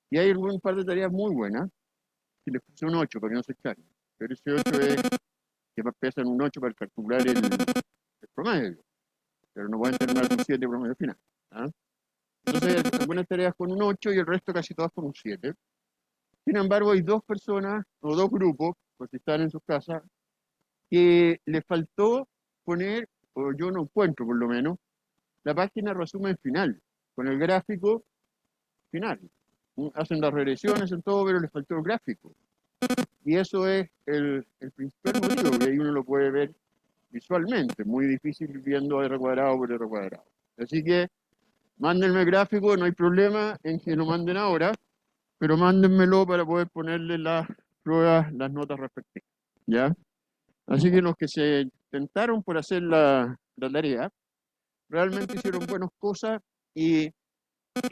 Y hay algún par de tareas muy buenas, que les puse un 8 para que no se echaran. Pero ese 8 es que pesan un 8 para calcular el promedio, pero no pueden tener más de un 7 promedio final. ¿Ah? Entonces, algunas tareas con un 8 y el resto casi todas con un 7. Sin embargo, hay dos personas o dos grupos, pues si están en sus casas, que les faltó poner, o yo no encuentro por lo menos, la página resumen final, con el gráfico final. Hacen las regresiones en todo, pero les faltó el gráfico. Y eso es el principal motivo, que ahí uno lo puede ver visualmente, muy difícil viendo R cuadrado por R cuadrado. Así que mándenme el gráfico, no hay problema en que lo manden ahora, pero mándenmelo para poder ponerle las pruebas, las notas respectivas. ¿Ya? Así que los que se tentaron por hacer la tarea, realmente hicieron buenas cosas y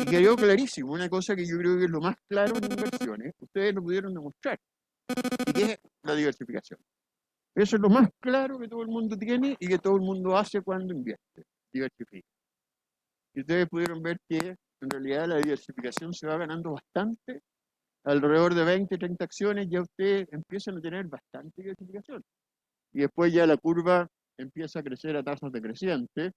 quedó clarísimo, una cosa que yo creo que es lo más claro en inversiones, ustedes lo pudieron demostrar, y que es la diversificación. Eso es lo más claro que todo el mundo tiene y que todo el mundo hace cuando invierte, diversifica. Y ustedes pudieron ver que en realidad la diversificación se va ganando bastante, alrededor de 20, 30 acciones, ya ustedes empiezan a tener bastante diversificación. Y después ya la curva empieza a crecer a tasas decrecientes,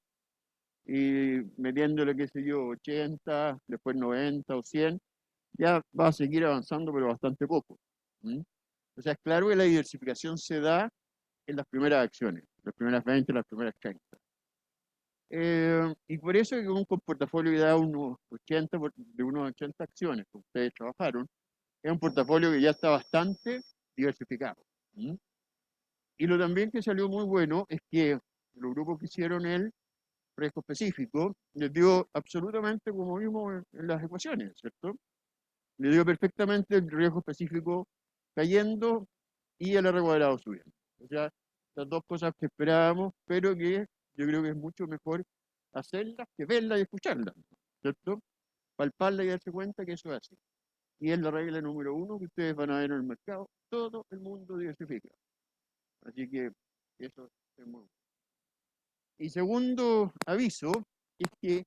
y metiéndole, qué sé yo, 80, después 90 o 100, ya va a seguir avanzando, pero bastante poco. ¿Mm? O sea, es claro que la diversificación se da en las primeras acciones, las primeras 20, las primeras 30. Y por eso que un portafolio que da unos 80, de unos 80 acciones que ustedes trabajaron, es un portafolio que ya está bastante diversificado. ¿Mm? Y lo también que salió muy bueno es que los grupos que hicieron el riesgo específico les dio absolutamente como vimos en las ecuaciones, ¿cierto? Le dio perfectamente el riesgo específico cayendo y el R cuadrado subiendo. O sea, las dos cosas que esperábamos, pero que yo creo que es mucho mejor hacerlas que verlas y escucharlas, ¿cierto? Palparlas y darse cuenta que eso es así. Y es la regla número uno que ustedes van a ver en el mercado. Todo el mundo diversifica. Así que eso es muy bueno. Y segundo aviso es que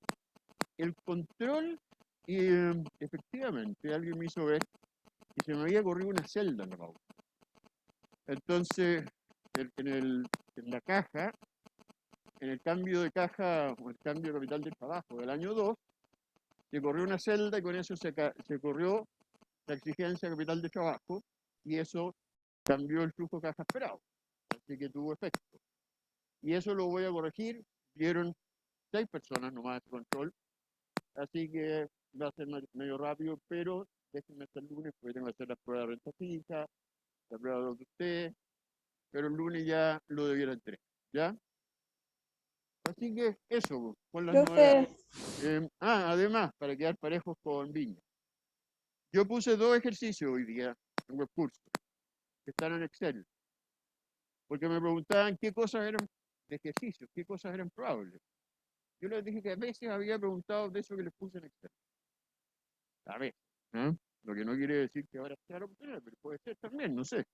el control, efectivamente, alguien me hizo ver que se me había corrido una celda en la pauta. Entonces, en la caja, en el cambio de caja o el cambio de capital del trabajo del año 2, se corrió una celda y con eso se corrió la exigencia de capital de trabajo y eso cambió el flujo de caja esperado. Así que tuvo efecto. Y eso lo voy a corregir. Vieron 6 personas nomás de control, así que va a ser medio rápido, pero déjenme hasta el lunes porque tengo que hacer la prueba de renta fija, la prueba de usted, pero el lunes ya lo debiera entregar, ¿ya? Así que eso, con las novedades. Profe, Además, para quedar parejos con Viña. Yo puse 2 ejercicios hoy día en WebCurso, que están en Excel, porque me preguntaban qué cosas eran de ejercicios, qué cosas eran probables. Yo les dije que a veces había preguntado de eso que les puse en Excel. A ver, ¿eh? Lo que no quiere decir que ahora sea lo que sea, pero puede ser también, no sé.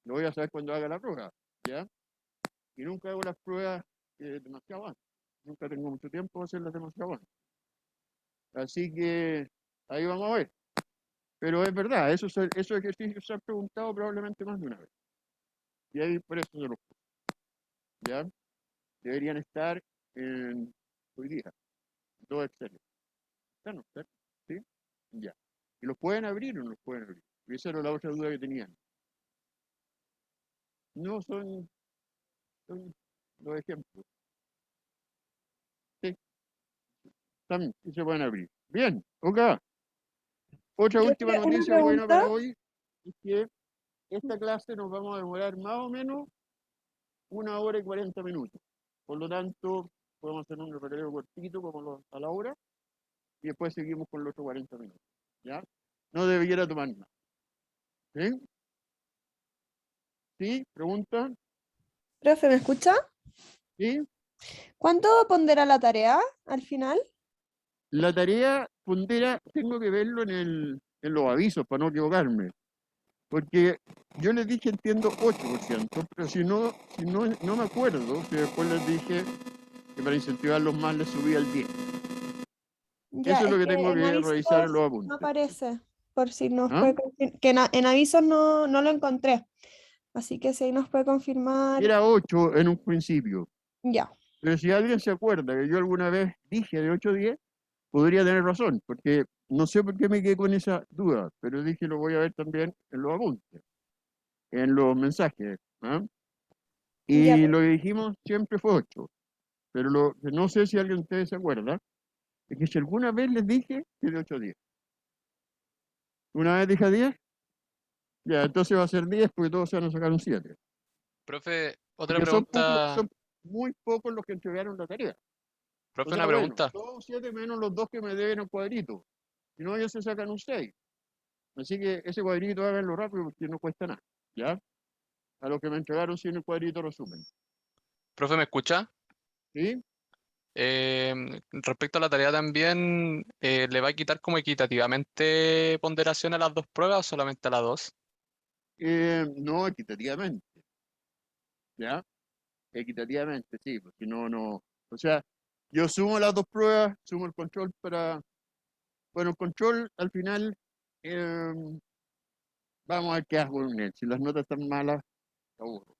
Lo voy a saber cuando haga la prueba, ¿ya? Y nunca hago las pruebas demasiado antes. Nunca tengo mucho tiempo para hacerlas demasiado antes. Así que ahí vamos a ver. Pero es verdad, esos ejercicios se han preguntado probablemente más de una vez. Y ahí por eso se los puse, ¿ya? Deberían estar en hoy día, dos Excel. ¿Están ustedes? ¿Sí? Ya. ¿Y los pueden abrir o no los pueden abrir? Y esa era la otra duda que tenían. No son los ejemplos. Sí, también, sí se pueden abrir. Bien, ok. Otra última profe, una noticia buena pregunta. para hoy es que esta clase nos vamos a demorar más o menos 1 hora y 40 minutos. Por lo tanto, podemos hacer un recreo cortito como a la hora y después seguimos con los otros 40 minutos. ¿Ya? No debiera tomar más. ¿Sí? ¿Sí? ¿Pregunta? Profe, ¿me escucha? ¿Sí? ¿Cuánto pondera la tarea al final? La tarea pondera, tengo que verlo en los avisos para no equivocarme. Porque yo les dije entiendo 8%, pero si no me acuerdo, que después les dije que para incentivarlos más les subía al 10. Ya, Eso es es lo que que tengo en que avisos revisar en los no apuntes. aparece, por si nos ¿Ah? puede que en avisos no lo encontré. Así que si ahí nos puede confirmar, Era 8 en un principio. ya. Pero si alguien se acuerda que yo alguna vez dije de 8 a 10, podría tener razón, porque no sé por qué me quedé con esa duda, pero dije lo voy a ver también en los apuntes, en los mensajes. ¿Ah? Ya, Y lo que dijimos siempre fue 8. Pero lo que no sé si alguien de ustedes se acuerda, es que si alguna vez les dije que de 8 a 10. Una vez dije a 10, ya, entonces va a ser 10 porque todos se van a sacar un 7. Profe, otra Porque pregunta. son muy pocos los que entregaron la tarea. O Profe, sea, una bueno, pregunta. todos 7 menos los dos que me deben el cuadrito. Si no, ellos se sacan un 6. Así que ese cuadrito háganlo rápido porque no cuesta nada. ¿Ya? A los que me entregaron sin el cuadrito resumen. Profe, ¿me escucha? ¿Sí? Respecto a la tarea también, ¿le va a quitar como equitativamente ponderación a las dos pruebas o solamente a las dos? No equitativamente. ¿Ya? Equitativamente, sí, porque no. O sea, yo sumo las dos pruebas, sumo el control para. Bueno, el control al final, eh, vamos a ver qué hago con él. Si las notas están malas, me aburro.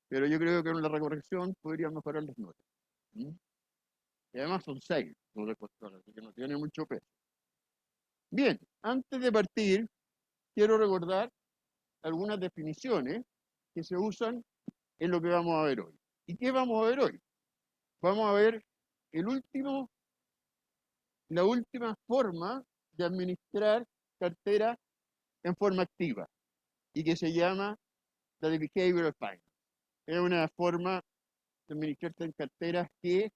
Pero yo creo que con la recorrección podría mejorar las notas. ¿Mm? Y además son 6 los de control, así que no tiene mucho peso. Bien, antes de partir, quiero recordar algunas definiciones que se usan en lo que vamos a ver hoy. ¿Y qué vamos a ver hoy? Vamos a ver el último la última forma de administrar cartera en forma activa y que se llama la de Behavioral Finance. Es una forma de administrar carteras que,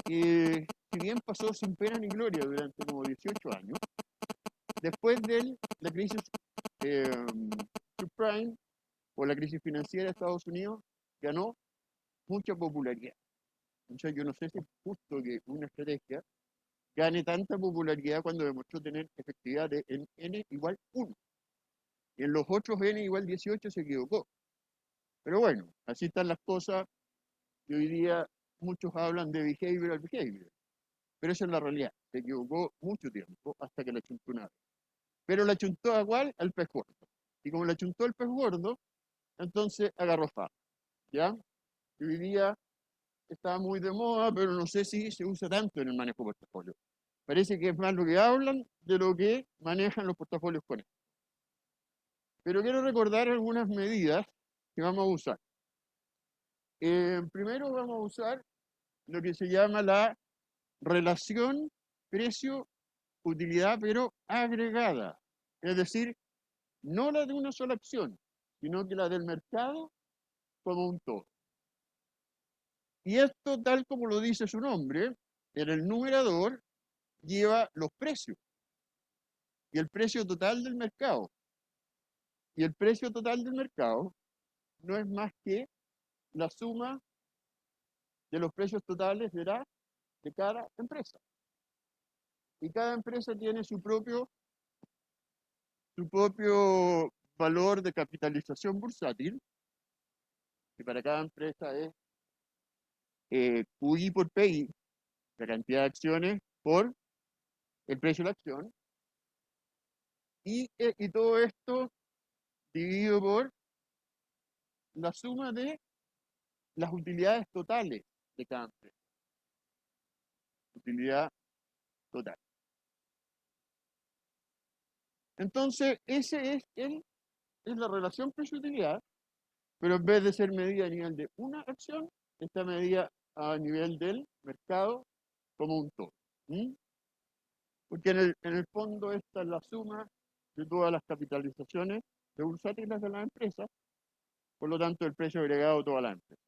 si bien pasó sin pena ni gloria durante como 18 años, después de la crisis subprime o la crisis financiera de Estados Unidos, ganó mucha popularidad. Entonces, yo no sé si es justo que una estrategia gane tanta popularidad cuando demostró tener efectividad de en n igual 1. Y en los otros n igual 18 se equivocó. Pero bueno, así están las cosas. Y hoy día muchos hablan de behavioral behavior. Pero esa es la realidad. Se equivocó mucho tiempo hasta que la chuntó una vez. Pero la chuntó a cuál? Al pez gordo. Y como la chuntó el pez gordo, entonces agarró fama. ¿Ya? Y hoy día está muy de moda, pero no sé si se usa tanto en el manejo de portafolio. Parece que es más lo que hablan de lo que manejan los portafolios con él. Pero quiero recordar algunas medidas que vamos a usar. Primero vamos a usar lo que se llama la relación precio-utilidad, pero agregada. Es decir, no la de una sola acción, sino que la del mercado como un todo. Y esto, tal como lo dice su nombre, en el numerador lleva los precios y el precio total del mercado. Y el precio total del mercado no es más que la suma de los precios totales de cada empresa. Y cada empresa tiene su propio valor de capitalización bursátil, que para cada empresa es QI por PI, la cantidad de acciones por el precio de la acción, y todo esto dividido por la suma de las utilidades totales de cada empresa. Utilidad total. Entonces, es la relación precio-utilidad, pero en vez de ser medida a nivel de una acción, está medida a nivel del mercado como un todo. ¿Mm? Porque en el fondo esta es la suma de todas las capitalizaciones de bursátiles de la empresa, por lo tanto el precio agregado de toda la empresa.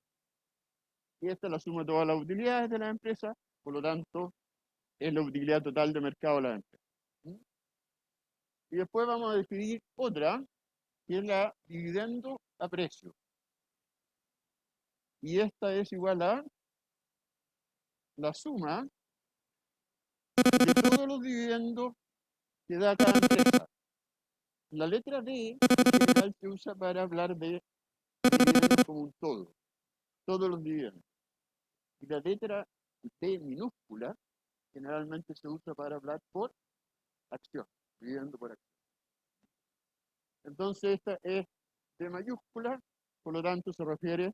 Y esta es la suma de todas las utilidades de la empresa, por lo tanto es la utilidad total de mercado de la empresa. ¿Mm? Y después vamos a definir otra, que es la dividendo a precio. Y esta es igual a la suma de todos los dividendos que da cada empresa. La letra D en general se usa para hablar de dividendos como un todo, todos los dividendos. Y la letra D minúscula generalmente se usa para hablar por acción, dividendo por acción. Entonces esta es de mayúscula, por lo tanto se refiere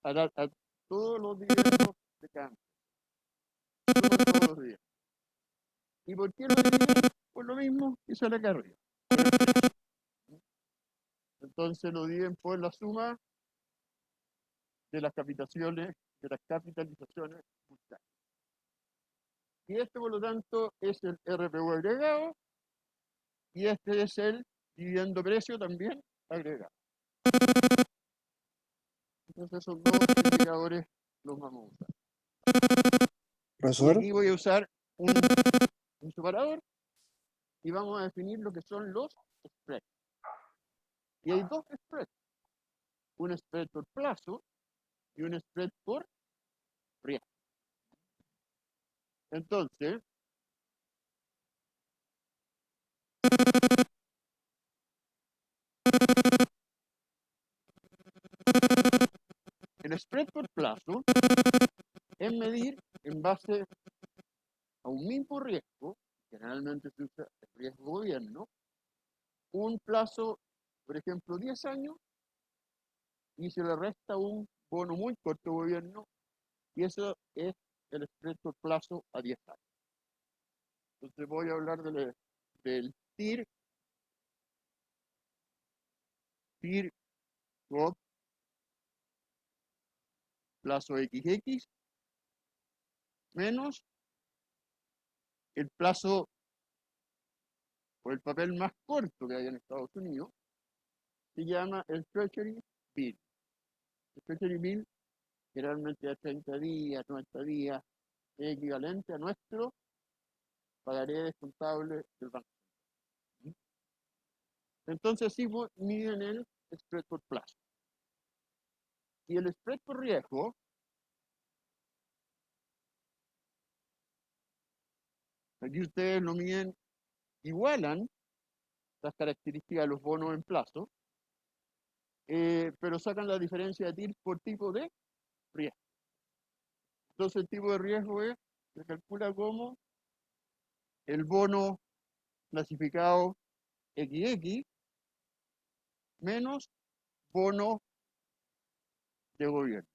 a todos los dividendos de cambio, todos los días. ¿Y por qué lo dividen? Por lo mismo que sale acá arriba. Entonces lo dividen por la suma de las capitalizaciones bursátiles. Y este, por lo tanto, es el RPU agregado, y este es el dividendo precio también agregado. Entonces esos dos indicadores los vamos a usar. Y Profesor, aquí voy a usar un separador y vamos a definir lo que son los spreads. Y hay dos spreads, un spread por plazo y un spread por riesgo. Entonces, el spread por plazo es medir en base a un mismo riesgo, generalmente se usa el riesgo gobierno, un plazo, por ejemplo, 10 años, y se le resta un bono muy corto gobierno, y eso es el spread por plazo a 10 años. Entonces voy a hablar del TIR GOP plazo XX menos el plazo o el papel más corto que hay en Estados Unidos, se llama el Treasury Bill. El Treasury Bill generalmente a 30 días, 90 días, es equivalente a nuestro pagaré descontable del banco. Entonces sí miden el spread por plazo. Y el spread por riesgo, aquí ustedes lo miden, igualan las características de los bonos en plazo, pero sacan la diferencia de TIR por tipo de riesgo. Entonces el tipo de riesgo se calcula como el bono clasificado XX menos bono de gobierno.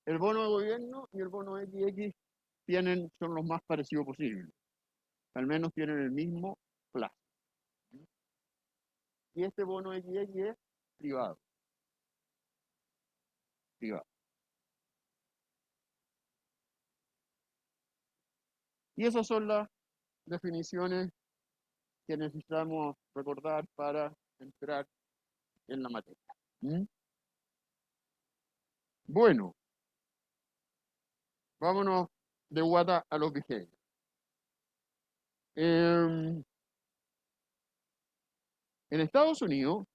El bono de gobierno y el bono XX son los más parecidos posibles. Al menos tienen el mismo plazo. Y este bono XX es privado. Y esas son las definiciones que necesitamos recordar para entrar en la materia. Bueno, vámonos de guata a los behaviors. En Estados Unidos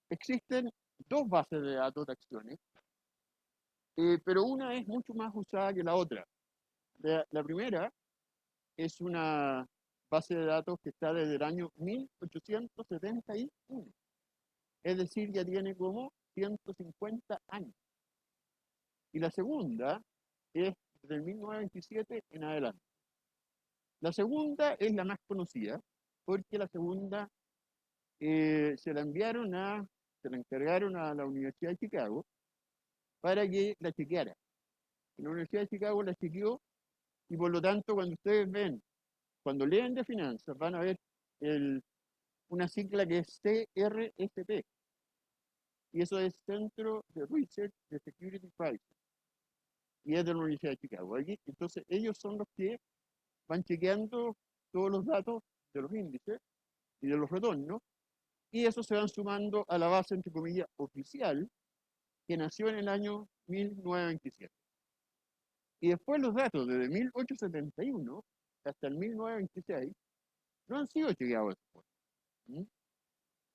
existen dos bases de datos de acciones, pero una es mucho más usada que la otra. La primera es una base de datos que está desde el año 1871. Es decir, ya tiene como 150 años. Y la segunda es del 1927 en adelante. La segunda es la más conocida, porque la segunda se la encargaron a la Universidad de Chicago para que la chequeara. La Universidad de Chicago la chequeó, y por lo tanto cuando leen de finanzas, van a ver una sigla que es CRSP, y eso es Centro de Research de Security Prices, y es de la Universidad de Chicago. Entonces ellos son los que van chequeando todos los datos de los índices y de los retornos, y eso se van sumando a la base, entre comillas, oficial, que nació en el año 1927. Y después los datos desde 1871 hasta el 1926 no han sido chequeados después.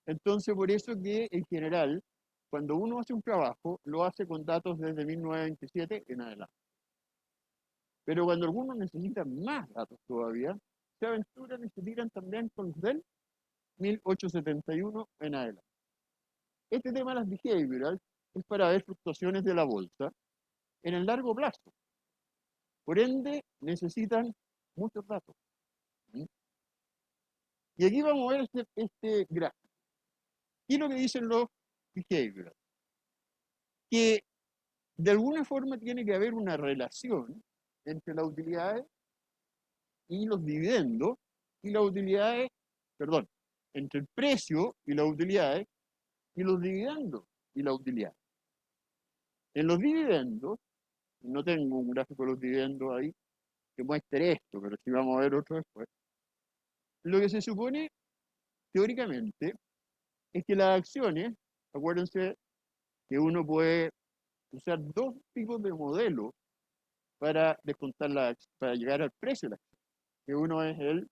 Entonces, por eso que en general, cuando uno hace un trabajo, lo hace con datos desde 1927 en adelante. Pero cuando algunos necesitan más datos todavía, se aventuran y se tiran también con los del 1871 en adelante. Este tema de las behavioral es para ver fluctuaciones de la bolsa en el largo plazo. Por ende, necesitan muchos datos. ¿Mm? Y aquí vamos a ver este gráfico. ¿Qué es lo que dicen los behaviorals? Que de alguna forma tiene que haber una relación entre las utilidades y los dividendos y las utilidades, perdón, entre el precio y las utilidades y los dividendos y las utilidades. En los dividendos, no tengo un gráfico de los dividendos ahí que muestre esto, pero sí vamos a ver otro después. Lo que se supone, teóricamente, es que las acciones, acuérdense que uno puede usar dos tipos de modelos para descontar para llegar al precio de la acción. Que uno es el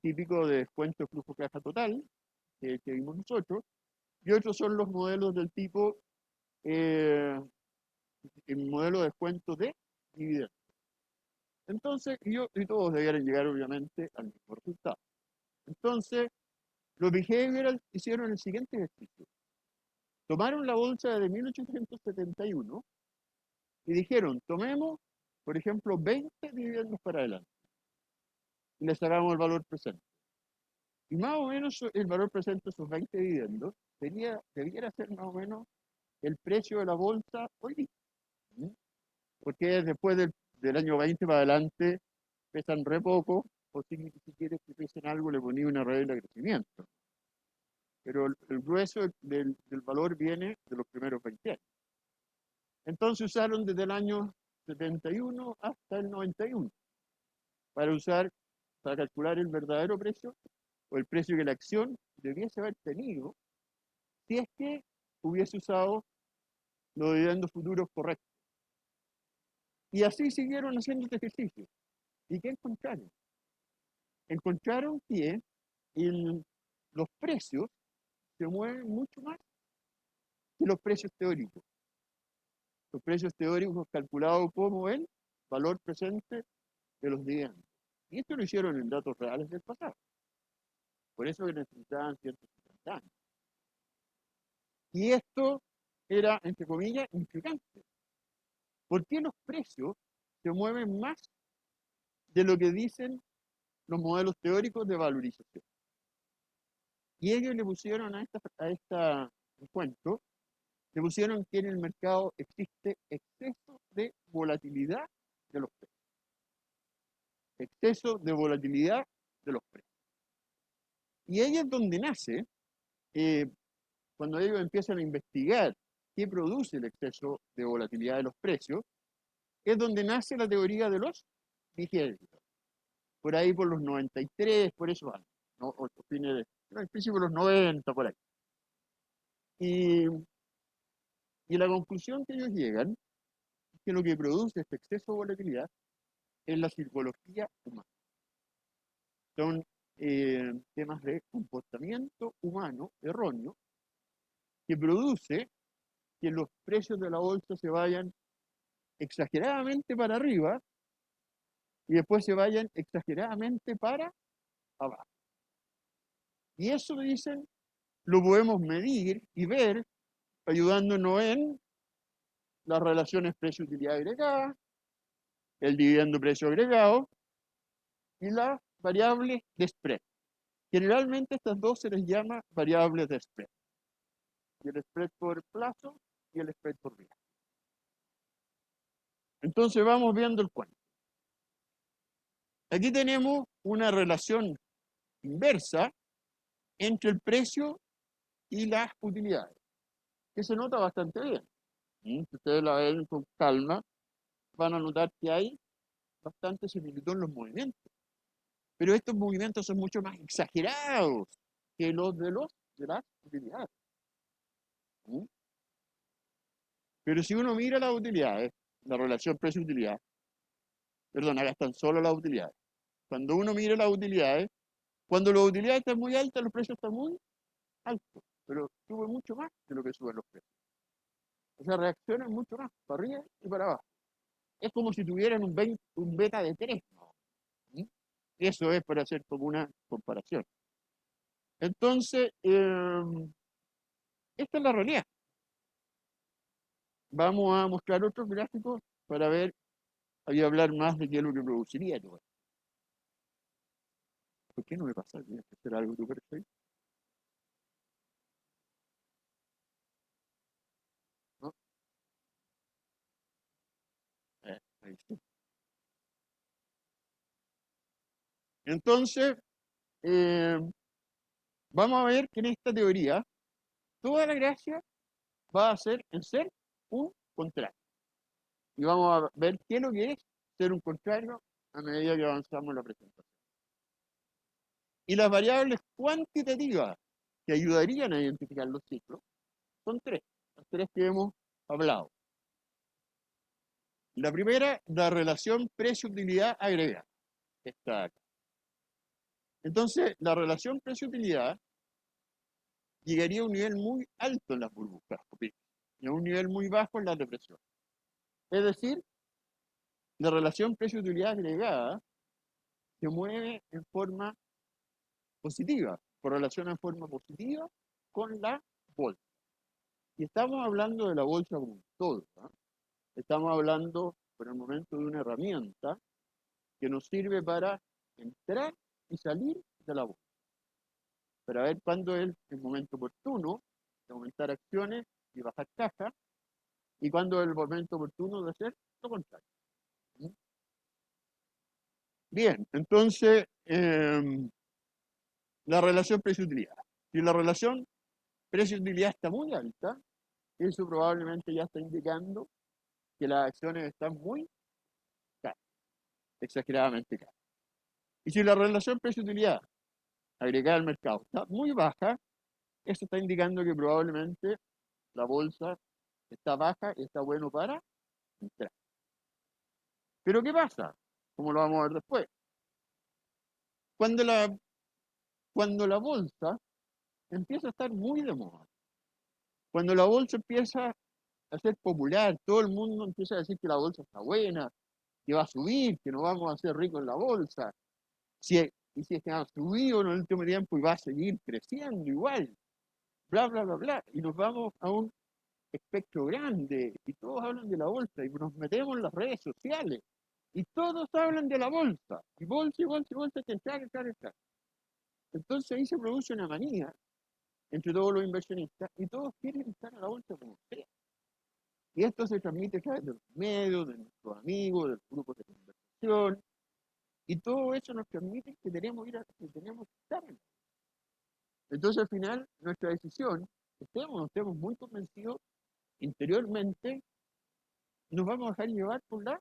típico de descuento de flujo caja total, que vimos nosotros, y otros son los modelos del tipo, el modelo de descuento de dividendos. Entonces, y todos debieran llegar obviamente al mismo resultado. Entonces, los behaviorals hicieron el siguiente ejercicio. Tomaron la bolsa de 1871 y dijeron, tomemos, por ejemplo, 20 dividendos para adelante y le sacamos el valor presente. Y más o menos el valor presente de esos 20 dividendos debiera ser más o menos el precio de la bolsa hoy día. ¿Mm? Porque después del año 20 para adelante pesan re poco, o si quieres que pesen algo le ponía una regla de crecimiento. Pero el grueso del valor viene de los primeros 20 años. Entonces usaron desde el año 71 hasta el 91 para calcular el verdadero precio o el precio que la acción debiese haber tenido si es que hubiese usado los dividendos futuros correctos. Y así siguieron haciendo este ejercicio. ¿Y qué encontraron? Encontraron que los precios se mueven mucho más que los precios teóricos. Los precios teóricos calculados como el valor presente de los dividendos. Y esto lo hicieron en datos reales del pasado. Por eso que necesitaban ciertos instantáneos. Y esto era, entre comillas, intrigante. ¿Por qué los precios se mueven más de lo que dicen los modelos teóricos de valorización? Y ellos le pusieron a esta encuentro, le pusieron que en el mercado existe exceso de volatilidad de los precios. Exceso de volatilidad de los precios. Y ahí es donde nace, cuando ellos empiezan a investigar qué produce el exceso de volatilidad de los precios, es donde nace la teoría de los behaviorals. Por ahí por los 93, por esos años, ¿no? O fines al principio de los 90, por ahí. Y la conclusión que ellos llegan es que lo que produce este exceso de volatilidad es la psicología humana. Son temas de comportamiento humano erróneo que produce que los precios de la bolsa se vayan exageradamente para arriba y después se vayan exageradamente para abajo. Y eso, dicen, lo podemos medir y ver ayudándonos en las relaciones precio-utilidad agregada, el dividendo precio agregado y las variables de spread. Generalmente estas dos se les llama variables de spread. Y el spread por plazo y el spread por día. Entonces vamos viendo el cuento. Aquí tenemos una relación inversa entre el precio y las utilidades, que se nota bastante bien. Si ustedes la ven con calma, van a notar que hay bastante similitud en los movimientos. Pero estos movimientos son mucho más exagerados que los de las utilidades. Pero si uno mira las utilidades, la relación precio-utilidad, perdón, acá están solo las utilidades. Cuando uno mira las utilidades, cuando las utilidades están muy altas, los precios están muy altos, pero suben mucho más de lo que suben los precios. O sea, reaccionan mucho más, para arriba y para abajo. Es como si tuvieran un beta de 3. ¿Sí? Eso es para hacer como una comparación. Entonces, esta es la realidad. vamos a mostrar otros gráficos para ver y hablar más de qué es lo que produciría todo esto. ¿Por qué no me pasa? Tienes que hacer algo tú perfecto. ¿No? Ahí sí. Entonces, eh, vamos a ver que en esta teoría toda la gracia va a ser en ser un contrario. Y vamos a ver qué es lo que es ser un contrario a medida que avanzamos en la presentación. Y las variables cuantitativas que ayudarían a identificar los ciclos son tres, las tres que hemos hablado. La primera, la relación precio-utilidad agregada. Está acá. Entonces, la relación precio-utilidad llegaría a un nivel muy alto en las burbujas y a un nivel muy bajo en la depresión. Es decir, la relación precio-utilidad agregada se mueve en forma positiva, correlaciona en forma positiva con la bolsa. Y estamos hablando de la bolsa como un todo, ¿no? Estamos hablando por el momento de una herramienta que nos sirve para entrar y salir de la bolsa, para ver cuándo es el momento oportuno de aumentar acciones y bajar caja, y cuándo es el momento oportuno de hacer lo contrario. Bien, entonces, la relación precio-utilidad. Si la relación precio-utilidad está muy alta, eso probablemente ya está indicando que las acciones están muy caras, exageradamente caras. Y si la relación precio-utilidad agregada al mercado está muy baja, eso está indicando que probablemente la bolsa está baja y está bueno para entrar. Pero ¿qué pasa? Como lo vamos a ver después. Cuando la bolsa empieza a estar muy de moda, cuando la bolsa empieza a ser popular, todo el mundo empieza a decir que la bolsa está buena, que va a subir, que nos vamos a hacer ricos en la bolsa, y si es que ha subido en el último tiempo y va a seguir creciendo igual, bla, bla, bla, bla, y nos vamos a un espectro grande, y todos hablan de la bolsa, y nos metemos en las redes sociales, y todos hablan de la bolsa, y bolsa, y bolsa, y bolsa, que entrar, entrar, entrar. Entonces ahí se produce una manía entre todos los inversionistas, y todos quieren estar a la bolsa como sea. Y esto se transmite a través de los medios, de nuestros amigos, de los grupos de conversación, y todo eso nos permite que tenemos que estar en. Entonces al final nuestra decisión, estemos o no estemos muy convencidos interiormente, nos vamos a dejar llevar por la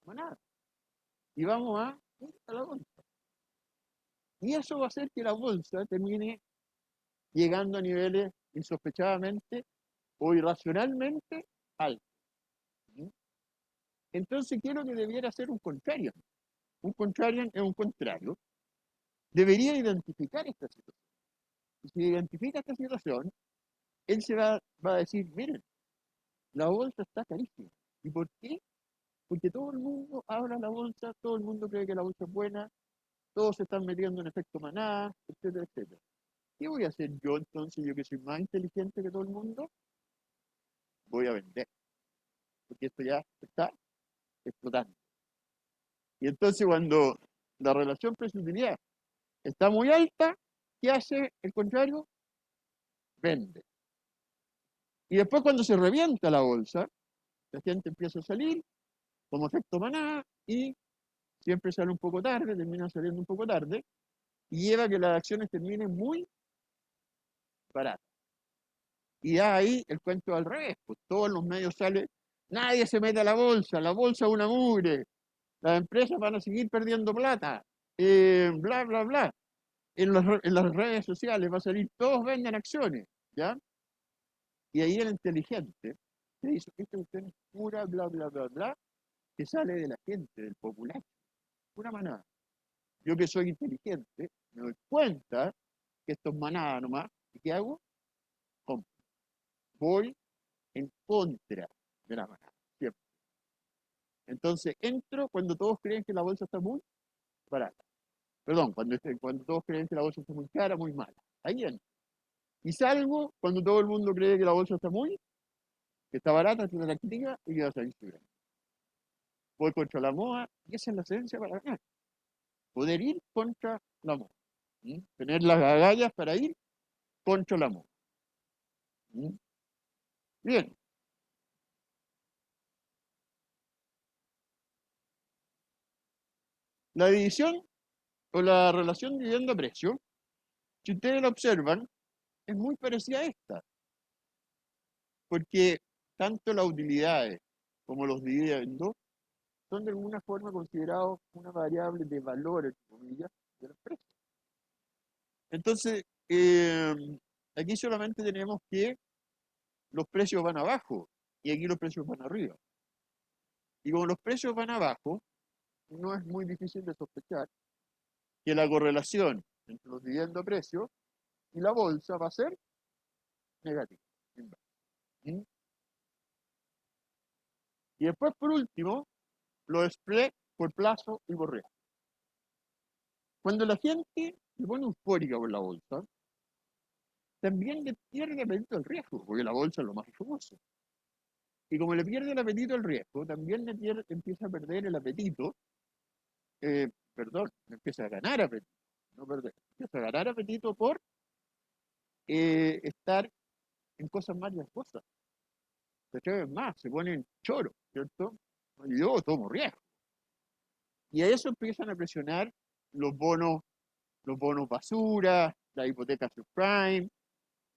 manada y vamos a ir a la bolsa. Y eso va a hacer que la bolsa termine llegando a niveles insospechadamente o irracionalmente altos. ¿Sí? Entonces, ¿qué es lo que debiera hacer un contrarian? Un contrarian es un contrario. Debería identificar esta situación. Y si identifica esta situación, él va a decir, miren, la bolsa está carísima. ¿Y por qué? Porque todo el mundo habla de la bolsa, todo el mundo cree que la bolsa es buena, todos se están metiendo en efecto manada, etcétera, etcétera. ¿Qué voy a hacer yo entonces, yo que soy más inteligente que todo el mundo? Voy a vender, porque esto ya está explotando. Y entonces cuando la relación precio-utilidad está muy alta, ¿qué hace el contrario? Vende. Y después cuando se revienta la bolsa, la gente empieza a salir como efecto manada y siempre sale un poco tarde, termina saliendo un poco tarde y lleva a que las acciones terminen muy baratas. Y ya ahí el cuento al revés, pues todos los medios salen, nadie se mete a la bolsa es una mugre, las empresas van a seguir perdiendo plata, bla, bla, bla. En las redes sociales va a salir, todos venden acciones, ¿ya? Y ahí el inteligente te dice, esta cuestión es pura, bla, bla, bla, bla, que sale de la gente, del popular, pura manada. Yo que soy inteligente, me doy cuenta que esto es manada nomás, ¿y qué hago? Compro. Voy en contra de la manada, siempre. Entonces entro cuando todos creen que la bolsa está muy barata. Perdón, cuando todos creen que la bolsa está muy cara, muy mala. Ahí entro. Y salgo cuando todo el mundo cree que la bolsa está muy que está barata, tiene la crítica y que va a salir subiendo. Voy contra la moda y esa es la esencia para ganar. Poder ir contra la moda. Tener las agallas para ir contra la moda. Bien. La división o la relación dividendo-precio, si ustedes la observan, es muy parecida a esta. Porque tanto las utilidades como los dividendos son de alguna forma considerados una variable de valor, entre comillas, de los precios. Entonces, aquí solamente tenemos que los precios van abajo y aquí los precios van arriba. Y como los precios van abajo, no es muy difícil de sospechar que la correlación entre los dividendos precios y la bolsa va a ser negativa. ¿Mm? Y después, por último, los spreads por plazo y por riesgo. Cuando la gente se pone eufórica por la bolsa, también le pierde apetito al riesgo, porque la bolsa es lo más famoso. Y como le pierde el apetito al riesgo, también empieza a perder el apetito, empieza a ganar apetito, no perder, empieza a ganar apetito por estar en cosas más riesgosas. Se atreven más, se ponen choros, ¿cierto? Yo tomo riesgo. Y a eso empiezan a presionar los bonos basura, la hipoteca subprime,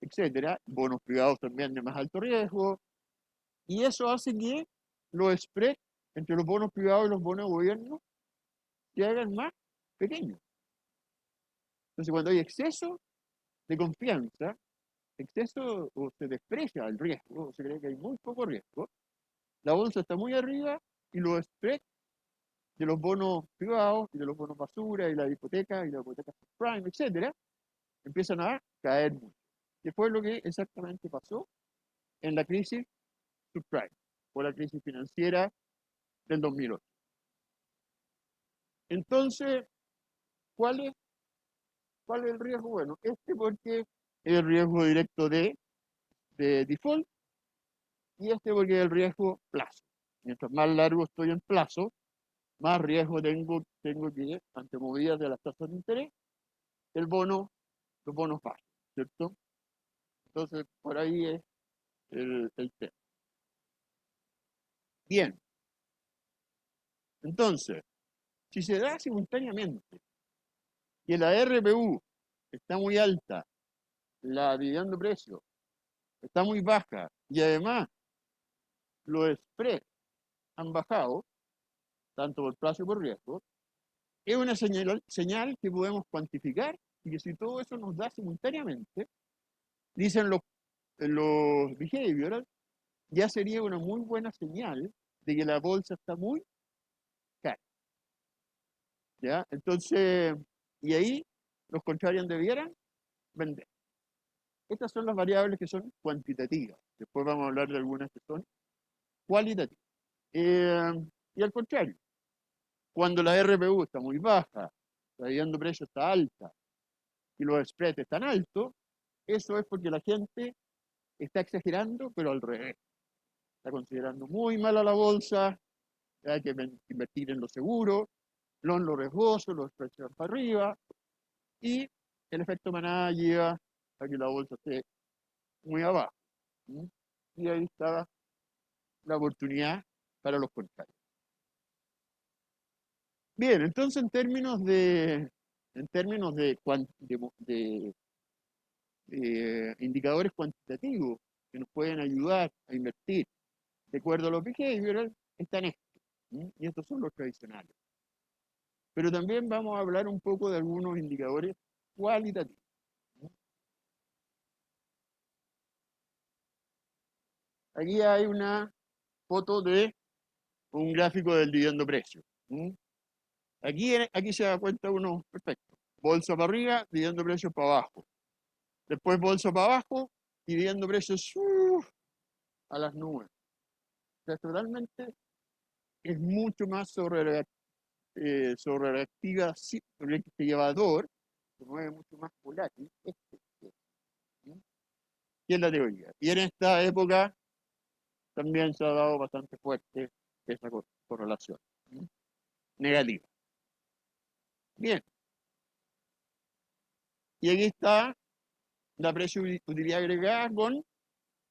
etcétera, bonos privados también de más alto riesgo, y eso hace que los spreads entre los bonos privados y los bonos de gobierno se hagan más pequeños. Entonces, cuando hay exceso de confianza, exceso o se desprecia el riesgo, o se cree que hay muy poco riesgo, la bolsa está muy arriba y los spreads de los bonos privados y de los bonos basura y la hipoteca subprime, etcétera, empiezan a caer mucho. Que fue lo que exactamente pasó en la crisis subprime o la crisis financiera del 2008. Entonces, ¿cuál es el riesgo? Bueno, porque es el riesgo directo de default y porque es el riesgo plazo. Mientras más largo estoy en plazo, más riesgo tengo que, ante movidas de las tasas de interés, los bonos bajan, ¿cierto? Entonces, por ahí es el tema. Bien. Entonces, si se da simultáneamente que la RPU está muy alta, la dividendo precio está muy baja y además los spreads han bajado, tanto por plazo como por riesgo, es una señal que podemos cuantificar y que si todo eso nos da simultáneamente, dicen los behaviorals, ya sería una muy buena señal de que la bolsa está muy cara. ¿Ya? Entonces, y ahí los contrarios debieran vender. Estas son las variables que son cuantitativas. Después vamos a hablar de algunas que son cualitativas. Y al contrario, cuando la RPU está muy baja, la dividendo precio está alta y los spreads están altos, eso es porque la gente está exagerando, pero al revés. Está considerando muy mal a la bolsa, hay que invertir en lo seguro, no en lo riesgoso, los precios para arriba, y el efecto manada lleva a que la bolsa esté muy abajo. Y ahí está la oportunidad para los contrarios. Bien, entonces en términos de indicadores cuantitativos que nos pueden ayudar a invertir de acuerdo a los behaviorals, están estos. Y estos son los tradicionales. Pero también vamos a hablar un poco de algunos indicadores cualitativos. Aquí hay una foto de un gráfico del dividendo precio. Aquí se da cuenta uno, perfecto. Bolsa para arriba, dividendo precios para abajo. Después bolsa para abajo, dividendo precios a las nubes. O sea, totalmente es mucho más sobrereactiva, el llevador, se mueve mucho más volátil, ¿sí? Y es la teoría. Y en esta época también se ha dado bastante fuerte esa correlación. Negativa. Bien. Y aquí está la precio-utilidad agregada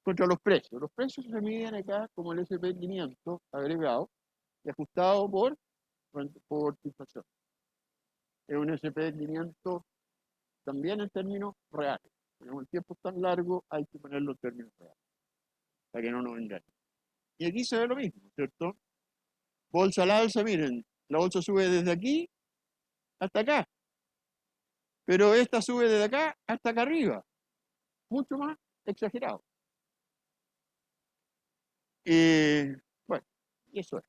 contra los precios. Los precios se miden acá como el SP500 agregado y ajustado por inflación. Es un SP500 también en términos reales. Como el tiempo es tan largo, hay que ponerlo en términos reales, para que no nos engañen. Y aquí se ve lo mismo, ¿cierto? Bolsa al alza, miren, la bolsa sube desde aquí hasta acá, pero esta sube desde acá hasta acá arriba, mucho más exagerado. Bueno, y eso es.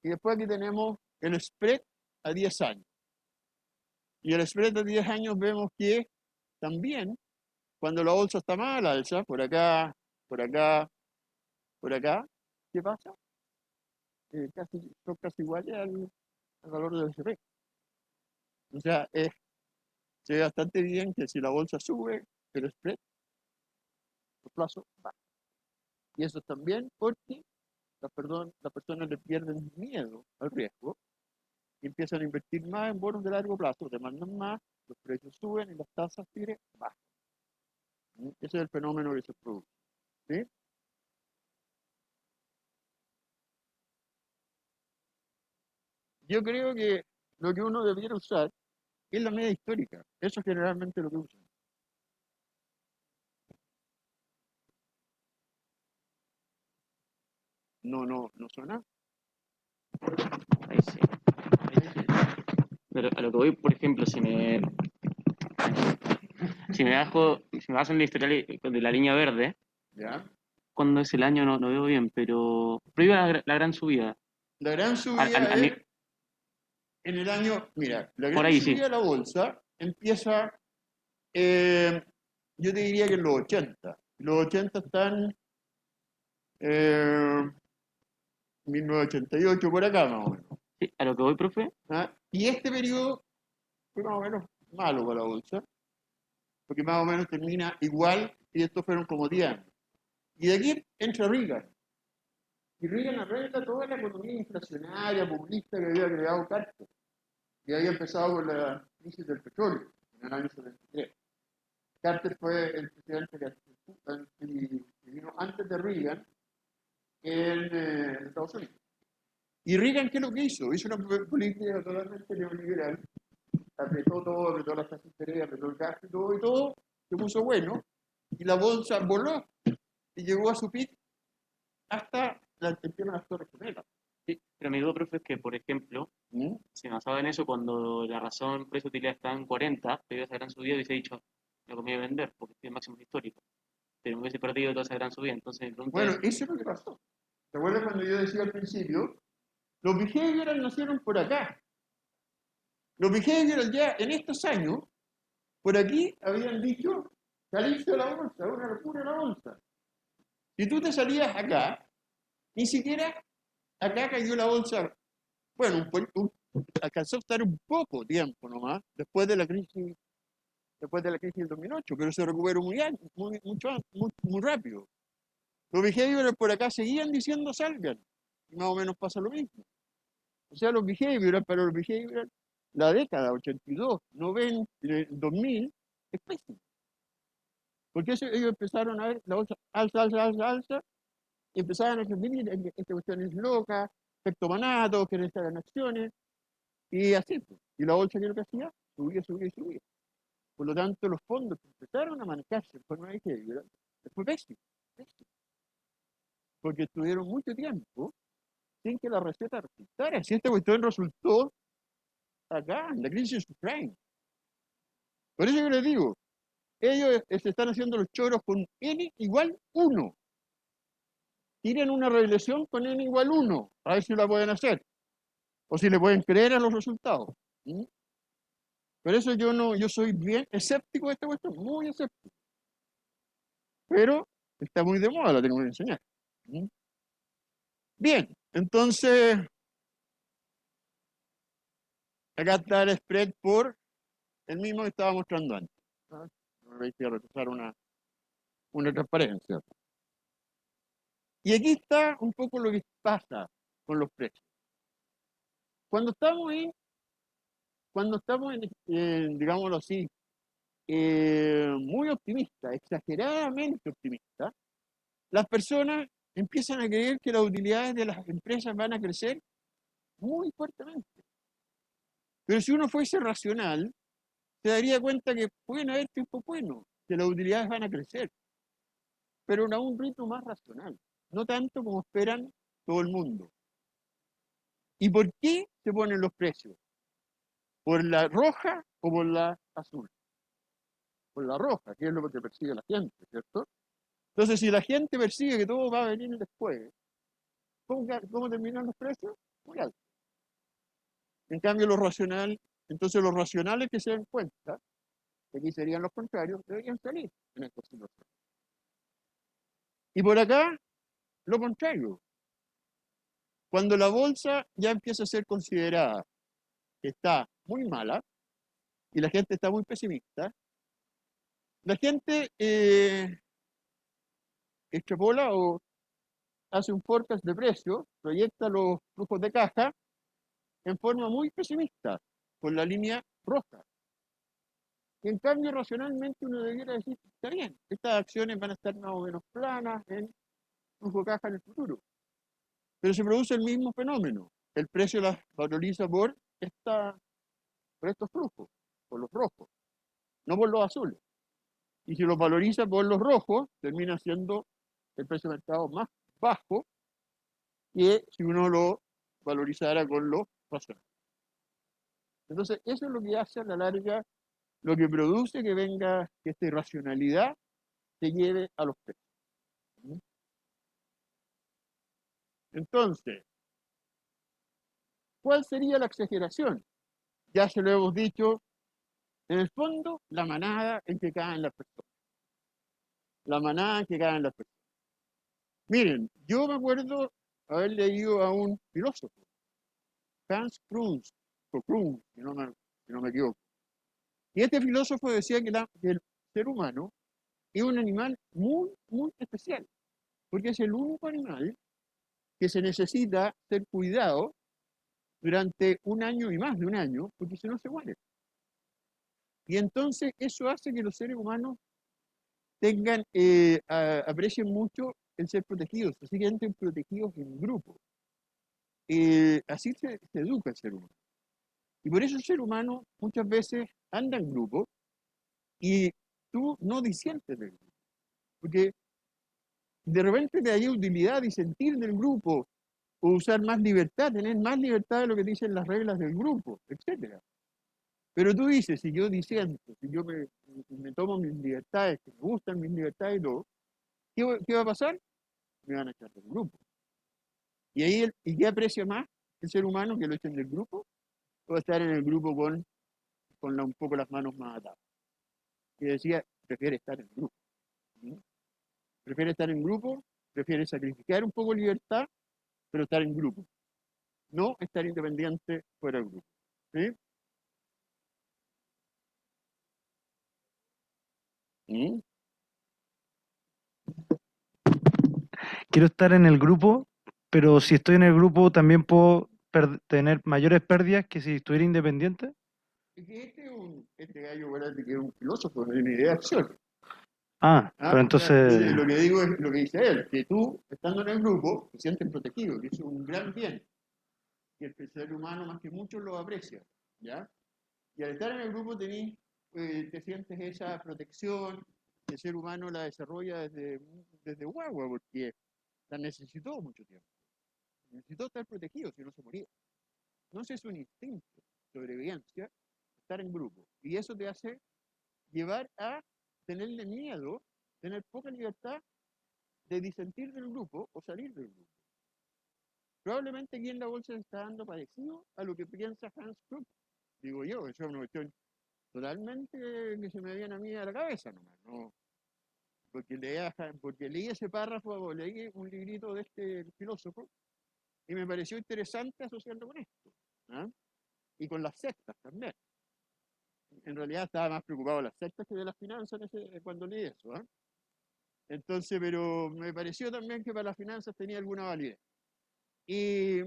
Y después aquí tenemos el spread a 10 años. Y el spread a 10 años vemos que también, cuando la bolsa está más al alza, por acá, por acá, por acá, ¿qué pasa? Son casi iguales al valor del spread. O sea, se ve bastante bien que si la bolsa sube, el spread, el plazo baja. Y eso también porque las personas le pierden miedo al riesgo y empiezan a invertir más en bonos de largo plazo, demandan más, los precios suben y las tasas bajan. Ese es el fenómeno que se produce. ¿Sí? Yo creo que lo que uno debiera usar es la media histórica. Eso es generalmente lo que usan. No suena. Ahí sí. Pero a lo que voy, por ejemplo, si me baso en la historial de la línea verde, ¿Ya? ¿cuándo es el año? No veo bien, pero prohíbe la gran subida. La gran Al- subida al- al- es en el año, mira, la Por gran ahí sí. subida de la bolsa empieza, yo te diría que en los 80. Los 80 están 1988 por acá más o menos. Sí, a lo que voy, profe, ¿Ah? Y este periodo fue más o menos malo para la bolsa, porque más o menos termina igual, y estos fueron como 10 años. Y de aquí entra Reagan. Y Reagan arregla toda la economía inflacionaria, populista que había creado Carter. Y había empezado con la crisis del petróleo en el año 73. Carter fue el presidente que vino antes de Reagan en Estados Unidos. ¿Y Reagan qué es lo que hizo? Hizo una política totalmente neoliberal, apretó las tasas de interés, apretó el gasto y todo se puso bueno, y la bolsa voló y llegó a su pico hasta el tema de las Torres Gemelas. sí, pero mi duda, profe, es que, por ejemplo, ¿Mm? si me basaba en eso, cuando la razón precio-utilidad está en 40, debido a esa gran subida, hubiese dicho, lo conviene vender, porque estoy en máximo histórico. Pero me hubiese perdido toda esa gran subida. Entonces mi pregunta Bueno, es, eso es lo que pasó. ¿Te acuerdas cuando yo decía al principio? Los behaviorals nacieron por acá. Los behaviorals ya en estos años, por aquí habían dicho, salirse de la bolsa, una locura la bolsa. Si tú te salías acá, ni siquiera acá cayó la bolsa. Bueno, alcanzó a estar un poco tiempo nomás, después de la crisis del 2008, pero se recuperó muy rápido. Los behaviorals por acá seguían diciendo salgan, y más o menos pasa lo mismo. O sea, para los behaviorals, la década 82, 90, 2000, es pésimo. Porque ellos empezaron a ver la bolsa alza, y empezaban a decir, esta cuestión es loca, efecto manado, que necesitan acciones, y así, pues. Y la bolsa, ¿qué es lo que hacía? Subía. Por lo tanto, los fondos que empezaron a manejarse en forma de behavioral, fue pésimo. Porque estuvieron mucho tiempo sin que la receta resultara. Si esta cuestión resultó acá, en la crisis subprime. Por eso yo les digo, ellos se están haciendo los choros con n igual 1. Tienen una regresión con n igual 1, a ver si la pueden hacer. O si le pueden creer a los resultados. ¿Mm? Por eso yo soy bien escéptico de esta cuestión, muy escéptico. Pero está muy de moda, la tengo que enseñar. ¿Mm? Bien, entonces, acá está el spread por el mismo que estaba mostrando antes. ¿No? Hay que retrasar una una transparencia. Y aquí está un poco lo que pasa con los precios. Cuando estamos digámoslo así, muy optimistas, exageradamente optimistas, las personas empiezan a creer que las utilidades de las empresas van a crecer muy fuertemente. Pero si uno fuese racional, se daría cuenta que pueden haber tiempos buenos, que las utilidades van a crecer, pero a un ritmo más racional, no tanto como esperan todo el mundo. ¿Y por qué se ponen los precios? ¿Por la roja o por la azul? Por la roja, que es lo que persigue la gente, ¿cierto? Entonces, si la gente persigue que todo va a venir después, ¿cómo terminan los precios? Muy altos. En cambio, entonces los racionales que se den cuenta, que aquí serían los contrarios, deberían salir en esta situación. Y por acá, lo contrario. Cuando la bolsa ya empieza a ser considerada que está muy mala y la gente está muy pesimista, la gente extrapola o hace un forecast de precio, proyecta los flujos de caja en forma muy pesimista, con la línea roja. Y en cambio, racionalmente uno debiera decir, está bien, estas acciones van a estar más o menos planas en flujo de caja en el futuro. Pero se produce el mismo fenómeno. El precio las valoriza por estos flujos, por los rojos, no por los azules. Y si los valoriza por los rojos, termina siendo el precio de mercado más bajo que si uno lo valorizara con los racionales. Entonces, eso es lo que hace a la larga, lo que produce que esta irracionalidad se lleve a los precios. Entonces, ¿cuál sería la exageración? Ya se lo hemos dicho, en el fondo, la manada en que caen las personas. La manada en que caen las personas. Miren, yo me acuerdo haber leído a un filósofo, Hans Kruns, o Kruns, si no me equivoco. Y este filósofo decía que el ser humano es un animal muy, muy especial, porque es el único animal que se necesita ser cuidado durante un año y más de un año, porque si no se muere. Y entonces eso hace que los seres humanos aprecien mucho el ser protegidos, así que entren protegidos en grupo. Así se educa el ser humano. Y por eso el ser humano muchas veces anda en grupo y tú no disientes del grupo. Porque de repente te hay utilidad y sentir del grupo, o usar más libertad, tener más libertad de lo que dicen las reglas del grupo, etc. Pero tú dices, si yo disiento, si yo me tomo mis libertades, que me gustan mis libertades y todo, ¿qué va a pasar? Me van a echar del grupo. Y ahí, ¿y qué aprecia más el ser humano, que lo echen del grupo? O estar en el grupo con un poco las manos más atadas. Y decía, prefiere estar en grupo. ¿Sí? Prefiere estar en grupo, prefiere sacrificar un poco libertad, pero estar en grupo. No estar independiente fuera del grupo. ¿Sí? ¿Mm? Quiero estar en el grupo, pero si estoy en el grupo también puedo tener mayores pérdidas que si estuviera independiente. Es que este gallo, acuérdate que es un filósofo, no tiene idea absurda. Pero entonces, Lo que digo es lo que dice él, que tú, estando en el grupo, te sientes protegido, que es un gran bien, que el ser humano más que muchos lo aprecia, ¿ya? Y al estar en el grupo te sientes esa protección, que el ser humano la desarrolla desde guagua, porque la necesitó mucho tiempo. Necesitó estar protegido, si no se moría. Entonces es un instinto de sobrevivencia estar en grupo. Y eso te hace llevar a tenerle miedo, tener poca libertad de disentir del grupo o salir del grupo. Probablemente aquí en la bolsa se está dando parecido a lo que piensa Hans Krupp. Digo yo, eso es una cuestión totalmente que se me viene a mí a la cabeza nomás, ¿no? Porque leí ese párrafo, leí un librito de este filósofo y me pareció interesante asociarlo con esto, ¿ah? Y con las sectas también. En realidad estaba más preocupado de las sectas que de las finanzas cuando leí eso, ¿ah? Entonces, pero me pareció también que para las finanzas tenía alguna validez. Y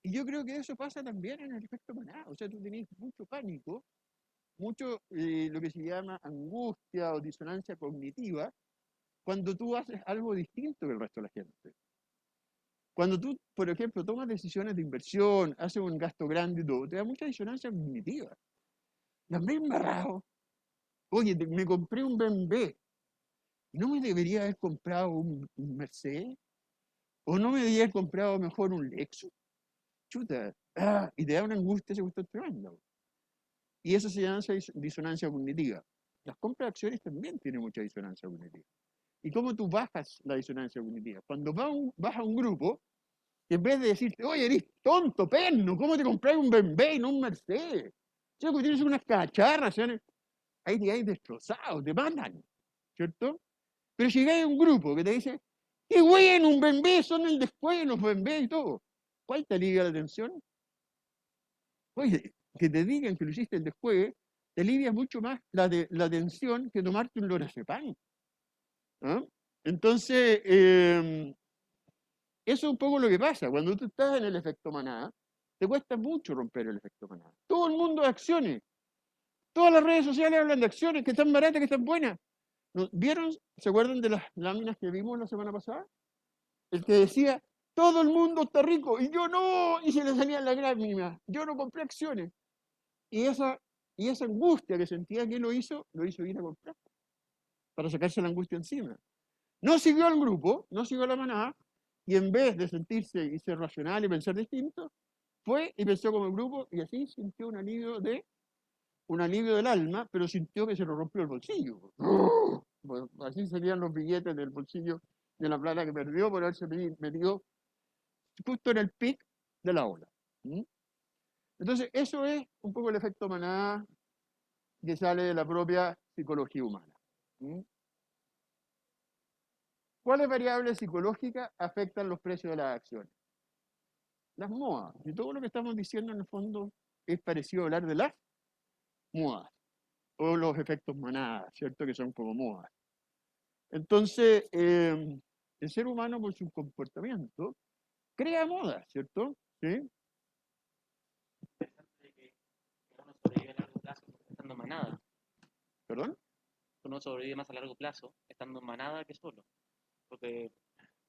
yo creo que eso pasa también en el efecto manada. O sea, tú tenés mucho pánico, mucho lo que se llama angustia o disonancia cognitiva, cuando tú haces algo distinto que el resto de la gente. Cuando tú, por ejemplo, tomas decisiones de inversión, haces un gasto grande y todo, te da mucha disonancia cognitiva. La me he embarrado. Oye, me compré un BMW. ¿No me debería haber comprado un Mercedes? ¿O no me debería haber comprado mejor un Lexus? Chuta. Y te da una angustia, ese gusto tremendo. Y eso se llama disonancia cognitiva. Las compras de acciones también tienen mucha disonancia cognitiva. ¿Y cómo tú bajas la disonancia cognitiva? Cuando vas a un grupo, en vez de decirte, oye, eres tonto, perno, ¿cómo te compras un BMW y no un Mercedes? Si que tienes unas cacharras, ahí te hay destrozados, te matan, ¿cierto? Pero si hay un grupo que te dice, qué bueno, un BMW, son el después, los BMW y todo. ¿Cuál te alivia la tensión? Oye, que te digan que lo hiciste el después, te alivia mucho más la tensión que tomarte un lorazepam. ¿Ah? Entonces, eso es un poco lo que pasa. Cuando tú estás en el efecto manada, te cuesta mucho romper el efecto manada. Todo el mundo de acciones. Todas las redes sociales hablan de acciones, que están baratas, que están buenas. ¿Vieron? ¿Se acuerdan de las láminas que vimos la semana pasada? El que decía, todo el mundo está rico y yo no, y se le salían las lágrimas. Yo no compré acciones. Y esa angustia que sentía que lo hizo ir a comprar. Para sacarse la angustia encima. No siguió al grupo, no siguió a la manada, y en vez de sentirse y ser racional y pensar distinto, fue y pensó como el grupo, y así sintió un alivio del alma, pero sintió que se lo rompió el bolsillo. Bueno, así serían los billetes del bolsillo de la plata que perdió por haberse metido justo en el pic de la ola. Entonces, eso es un poco el efecto manada que sale de la propia psicología humana. ¿Cuáles variables psicológicas afectan los precios de las acciones? Las modas. Y todo lo que estamos diciendo en el fondo es parecido a hablar de las modas o los efectos manada, ¿cierto? Que son como modas. Entonces, el ser humano por su comportamiento crea modas, ¿cierto? ¿Sí? Uno sobrevive a largo plazo estando en manada. ¿Perdón? Uno sobrevive más a largo plazo estando en manada que solo. Porque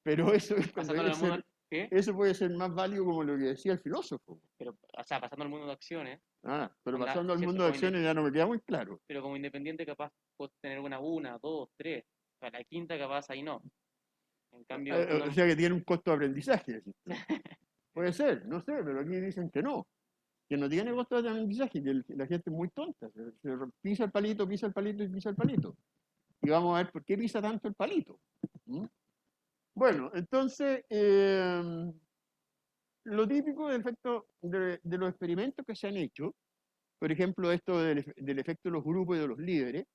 Pero eso es cuando pasando al mundo, ¿qué? eso puede ser más válido como lo que decía el filósofo. Pero, o sea, pasando al mundo de acciones, Pero Onda, pasando al ¿cierto? mundo de Como acciones ya no me queda muy claro. pero como independiente capaz puedes tener una, dos, tres. O sea, la quinta capaz ahí no. En cambio, O sea que tiene un costo de aprendizaje. decís tú. Puede ser, no sé, pero aquí dicen que no tiene costo de aprendizaje, que la gente es muy tonta. Se pisa el palito y pisa el palito. Y vamos a ver por qué pisa tanto el palito. Bueno, entonces, lo típico del efecto de los experimentos que se han hecho, por ejemplo, esto del efecto de los grupos y de los líderes,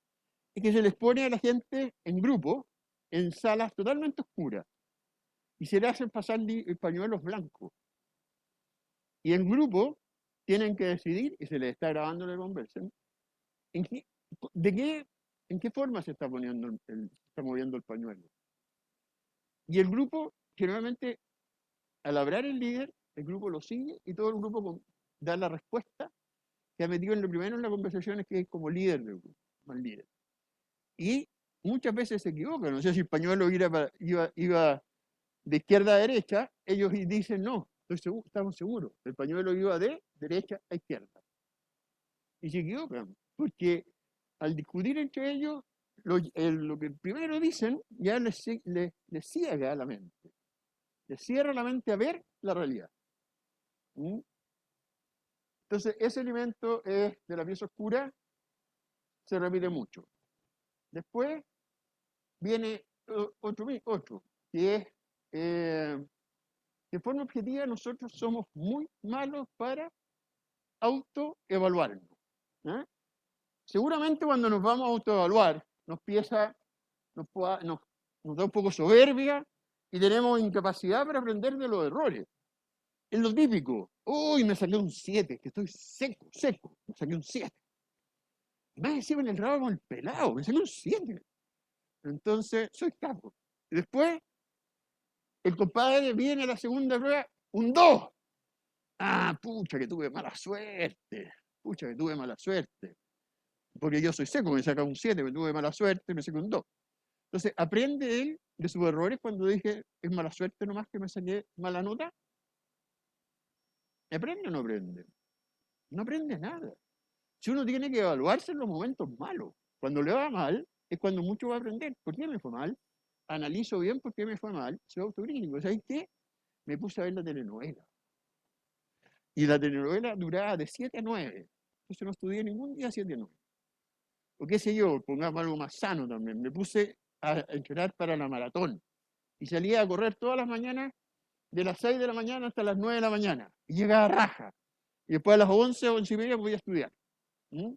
es que se les pone a la gente en grupo, en salas totalmente oscuras, y se le hacen pasar pañuelos blancos. Y en grupo tienen que decidir, y se les está grabando la conversación, en qué forma se está moviendo el pañuelo. Y el grupo, generalmente, al hablar el líder, el grupo lo sigue y todo el grupo da la respuesta que ha metido en lo primero en la conversación, es que es como líder del grupo, más líder. Y muchas veces se equivocan, no sé si el pañuelo iba de izquierda a derecha, ellos dicen no, estamos seguros, el pañuelo iba de derecha a izquierda. Y se equivocan, porque al discutir entre ellos, lo que primero dicen ya les ciega la mente, les cierra la mente a ver la realidad. Entonces, ese elemento de la pieza oscura se repite mucho. Después viene otro, que es, de forma objetiva, nosotros somos muy malos para autoevaluarnos. Seguramente cuando nos vamos a autoevaluar, nos da un poco soberbia y tenemos incapacidad para aprender de los errores. Es lo típico. Uy, me saqué un 7, que estoy seco. Me saqué un 7. Y más encima en el rabo con el pelado, me saqué un 7. Entonces, soy capo. Y después, el compadre viene a la segunda prueba, un 2. Ah, pucha, que tuve mala suerte. Pucha, que tuve mala suerte. Porque yo soy seco, me saca un 7, me tuve mala suerte, me saca un 2. Entonces, aprende él de sus errores cuando dije, es mala suerte nomás que me saqué mala nota. ¿Aprende o no aprende? No aprende nada. Si uno tiene que evaluarse en los momentos malos, cuando le va mal, es cuando mucho va a aprender. ¿Por qué me fue mal? Analizo bien por qué me fue mal, soy autocrítico. ¿Sabes qué? Me puse a ver la telenovela. Y la telenovela duraba de 7 a 9. Entonces no estudié ningún día 7 a 9. O qué sé yo, pongamos algo más sano también. Me puse a entrenar para la maratón. Y salía a correr todas las mañanas, de las 6 de la mañana hasta las 9 de la mañana. Y llegaba a raja. Y después a las 11, 11 y media podía estudiar. ¿Mm?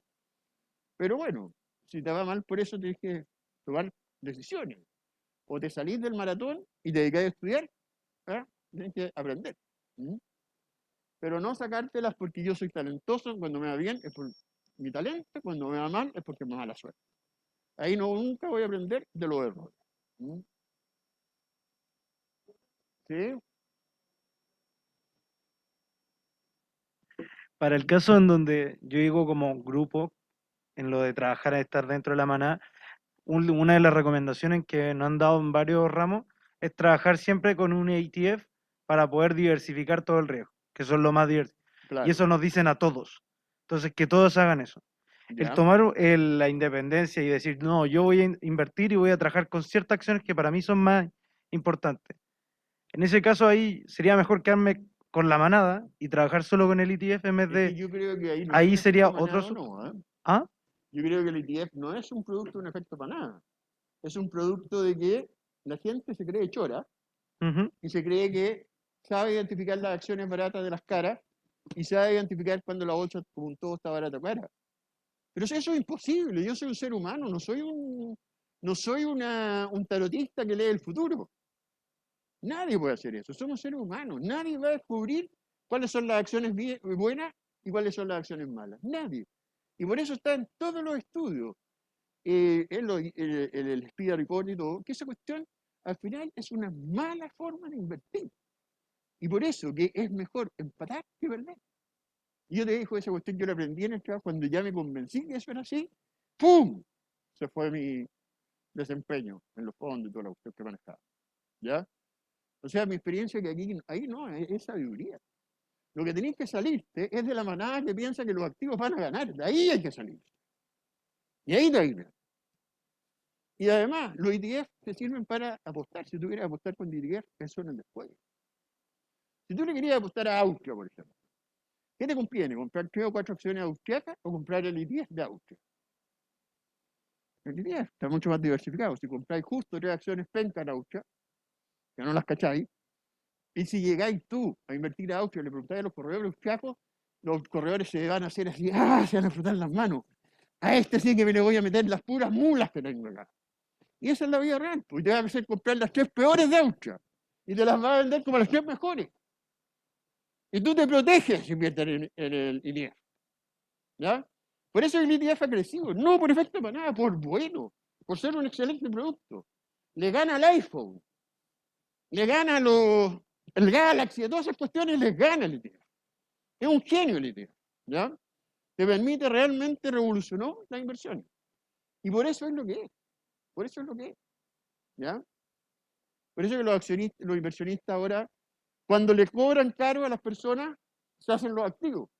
Pero bueno, si te va mal por eso tienes que tomar decisiones. O te salís del maratón y te dedicás a estudiar, ¿ah? Tienes que aprender. ¿Mm? Pero no sacártelas porque yo soy talentoso, cuando me va bien es por mi talento, cuando me va mal es porque me da mala suerte. Ahí no, nunca voy a aprender de los errores. ¿Mm? ¿Sí? Para el caso en donde yo digo como grupo, en lo de trabajar a estar dentro de la manada, una de las recomendaciones que nos han dado en varios ramos es trabajar siempre con un ETF para poder diversificar todo el riesgo, que son lo más divertido. Y Claro. eso nos dicen a todos. Entonces, que todos hagan eso. El ¿Ya? tomar la independencia y decir, no, yo voy a invertir y voy a trabajar con ciertas acciones que para mí son más importantes. En ese caso ahí sería mejor quedarme con la manada y trabajar solo con el ETF en vez Es que de... yo creo que ahí no es Ahí un sería efecto otro... manada, no, ¿eh? ¿Ah? Yo creo que el ETF no es un producto, un efecto para nada. Es un producto de que la gente se cree chora Ujú. y se cree que sabe identificar las acciones baratas de las caras y sabe identificar cuando la bolsa, como un todo, está barata o cara. Pero eso es imposible. Yo soy un ser humano, no soy un tarotista que lee el futuro. Nadie puede hacer eso. Somos seres humanos. Nadie va a descubrir cuáles son las acciones buenas y cuáles son las acciones malas. Nadie. Y por eso está en todos los estudios, en el Speed Report y todo, que esa cuestión al final es una mala forma de invertir. Y por eso que es mejor empatar que perder. Y yo te digo, esa cuestión yo la aprendí en el trabajo cuando ya me convencí que eso era así. ¡Pum! Se fue mi desempeño en los fondos y toda la cuestión que manejaba. ¿Ya? O sea, mi experiencia que aquí, ahí no, es sabiduría. Lo que tenéis que salirte es de la manada que piensa que los activos van a ganar. De ahí hay que salir. Y ahí te ayuda. Y además, los ETF te sirven para apostar. Si tú quieres apostar con ETF, eso en el después. Si tú le querías apostar a Austria, por ejemplo, ¿qué te conviene? ¿Comprar 3 o 4 acciones austriacas o comprar el ETF de Austria? El ETF está mucho más diversificado. Si compráis justo 3 acciones penca en Austria, que no las cacháis, y si llegáis tú a invertir a Austria y le preguntáis a los corredores austriacos, los corredores se van a hacer así, se van a frotar las manos. A este sí que me le voy a meter las puras mulas que tengo acá. Y esa es la vida real, pues te va a hacer comprar las 3 peores de Austria y te las va a vender como las 3 mejores. Y tú te proteges si inviertes en el ETF. ¿Ya? Por eso el ETF ha crecido, no por efecto para nada, por bueno, por ser un excelente producto. Le gana al iPhone, le gana el Galaxy, a todas esas cuestiones les gana el ETF. Es un genio el ETF, ¿ya? Te permite realmente revolucionar la inversión. Y por eso es lo que es. Por eso es lo que es. ¿Ya? Por eso que los accionistas, los inversionistas ahora, cuando le cobran caro a las personas, se hacen los activos.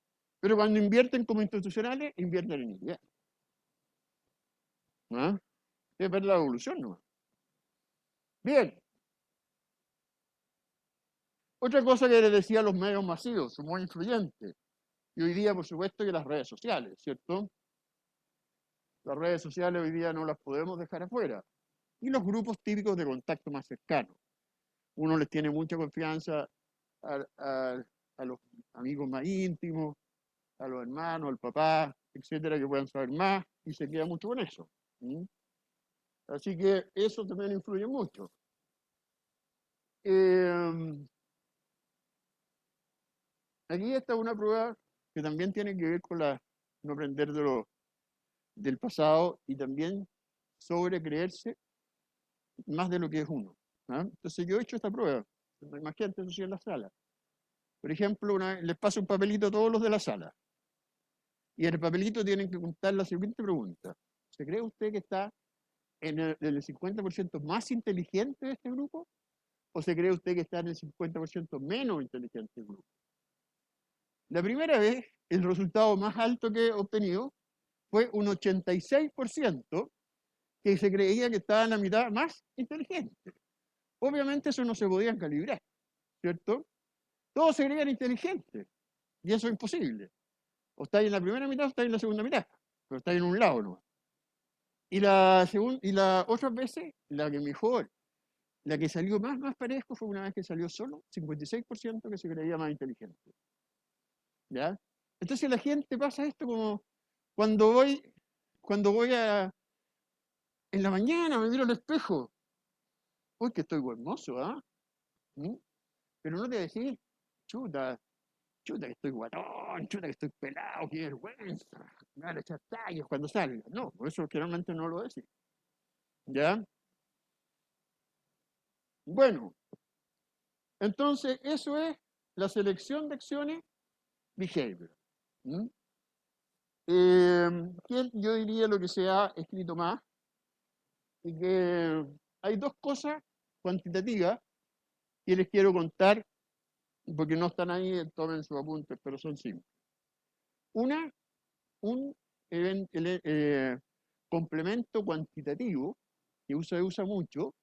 Pero cuando invierten como institucionales, invierten en ETF. ¿Ah? Es ver la evolución nomás. Bien. Otra cosa que les decía a los medios masivos, son muy influyentes. Y hoy día, por supuesto, que las redes sociales, ¿cierto? Las redes sociales hoy día no las podemos dejar afuera. Y los grupos típicos de contacto más cercanos. Uno les tiene mucha confianza a los amigos más íntimos, a los hermanos, al papá, etcétera, que puedan saber más y se queda mucho con eso. ¿Mm? Así que eso también influye mucho. Aquí está una prueba que también tiene que ver con no aprender del pasado y también sobre creerse más de lo que es 1. ¿Ah? Entonces yo he hecho esta prueba. Imagínate, eso sí en la sala. Por ejemplo, les paso un papelito a todos los de la sala. Y en el papelito tienen que contar la siguiente pregunta. ¿Se cree usted que está en el 50% más inteligente de este grupo? ¿O se cree usted que está en el 50% menos inteligente del grupo? La primera vez, el resultado más alto que he obtenido fue un 86% que se creía que estaba en la mitad más inteligente. Obviamente eso no se podía calibrar, ¿cierto? Todos se creían inteligentes, y eso es imposible. O estáis en la primera mitad o estáis en la segunda mitad, pero estáis en un lado nomás. Y las otras veces, la que mejor, la que salió más parejo fue una vez que salió solo 56% que se creía más inteligente. ¿Ya? Entonces la gente pasa esto como cuando voy en la mañana, me miro al espejo. Uy, que estoy hermoso, ¿ah? Pero no te decís, chuta, que estoy guatón, chuta, que estoy pelado, qué vergüenza, me van a echar tallos cuando salga. No, por eso generalmente no lo decís. ¿Ya? Bueno, entonces eso es la selección de acciones behavior. Que yo diría lo que se ha escrito más, y que hay dos cosas cuantitativas que les quiero contar, porque no están ahí, tomen sus apuntes, pero son simples. Una, un complemento cuantitativo que se usa mucho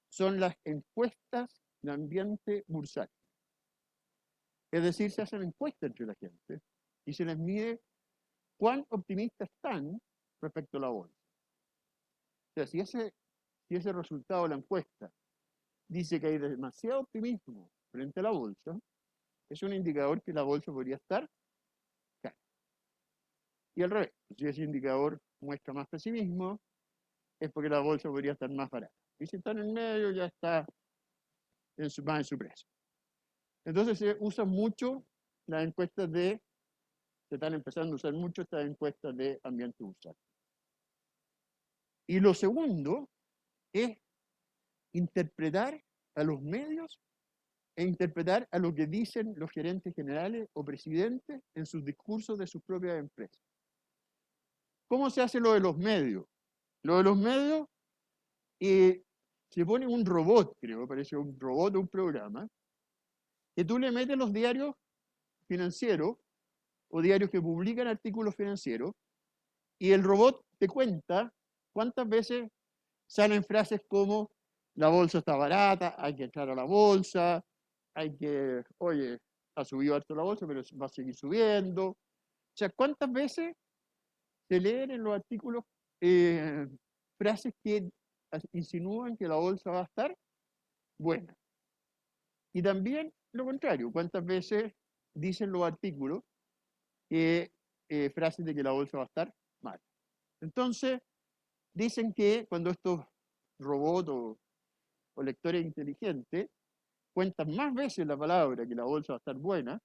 son las encuestas de ambiente bursátil. Es decir, se hacen encuestas entre la gente y se les mide cuán optimistas están respecto a la bolsa. O sea, si ese resultado de la encuesta dice que hay demasiado optimismo frente a la bolsa, es un indicador que la bolsa podría estar cara. Y al revés, si ese indicador muestra más pesimismo, es porque la bolsa podría estar más barata. Y si está en el medio, ya está más en su precio. Entonces se usan mucho las encuestas se están empezando a usar mucho estas encuestas de ambiente bursátil. Y lo segundo es interpretar a los medios e interpretar a lo que dicen los gerentes generales o presidentes en sus discursos de sus propias empresas. ¿Cómo se hace lo de los medios? Lo de los medios, se pone un robot, creo, parece un robot o un programa, que tú le metes los diarios financieros o diarios que publican artículos financieros, y el robot te cuenta cuántas veces salen frases como la bolsa está barata, hay que entrar a la bolsa, oye, ha subido alto la bolsa, pero va a seguir subiendo. O sea, ¿cuántas veces se leen en los artículos frases que insinúan que la bolsa va a estar buena? Y también lo contrario, ¿cuántas veces dicen los artículos frases de que la bolsa va a estar mal? Entonces, dicen que cuando estos robots o lectores inteligentes cuentan más veces la palabra que la bolsa va a estar buena,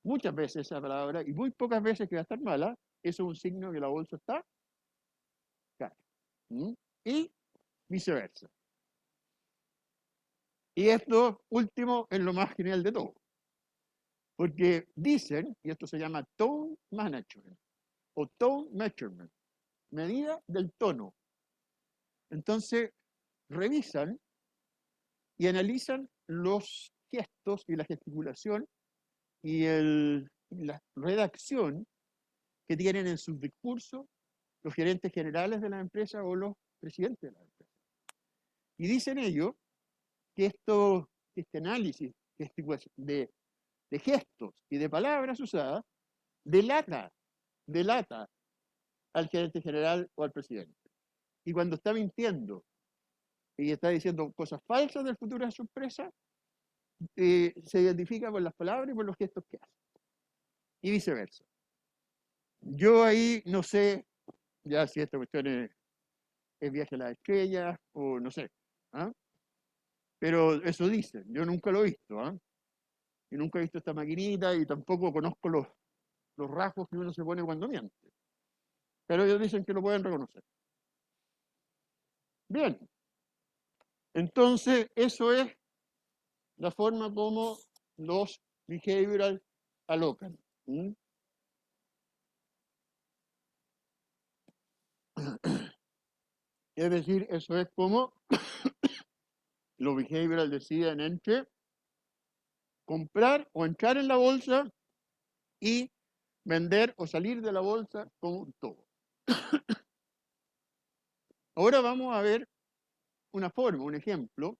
muchas veces esa palabra y muy pocas veces que va a estar mala, eso es un signo que la bolsa está cara. Y viceversa. Y esto último es lo más genial de todo. Porque dicen, y esto se llama tone management o tone measurement, medida del tono. Entonces, revisan y analizan los gestos y la gesticulación y la redacción que tienen en sus discursos los gerentes generales de la empresa o los presidentes de la empresa. Y dicen ellos que este análisis de gestos y de palabras usadas delata al gerente general o al presidente. Y cuando está mintiendo y está diciendo cosas falsas del futuro de su empresa, se identifica por las palabras y por los gestos que hace. Y viceversa. Yo ahí no sé ya si esta cuestión es viaje a las estrellas o no sé. ¿Ah? Pero eso dicen, yo nunca lo he visto. ¿Ah? Y nunca he visto esta maquinita y tampoco conozco los rasgos que uno se pone cuando miente. Pero ellos dicen que lo pueden reconocer. Bien. Entonces, eso es la forma como los behavioral alocan. ¿Mm? Es decir, eso es como los behavioral deciden entre comprar o entrar en la bolsa y vender o salir de la bolsa como un todo. Ahora vamos a ver una forma, un ejemplo,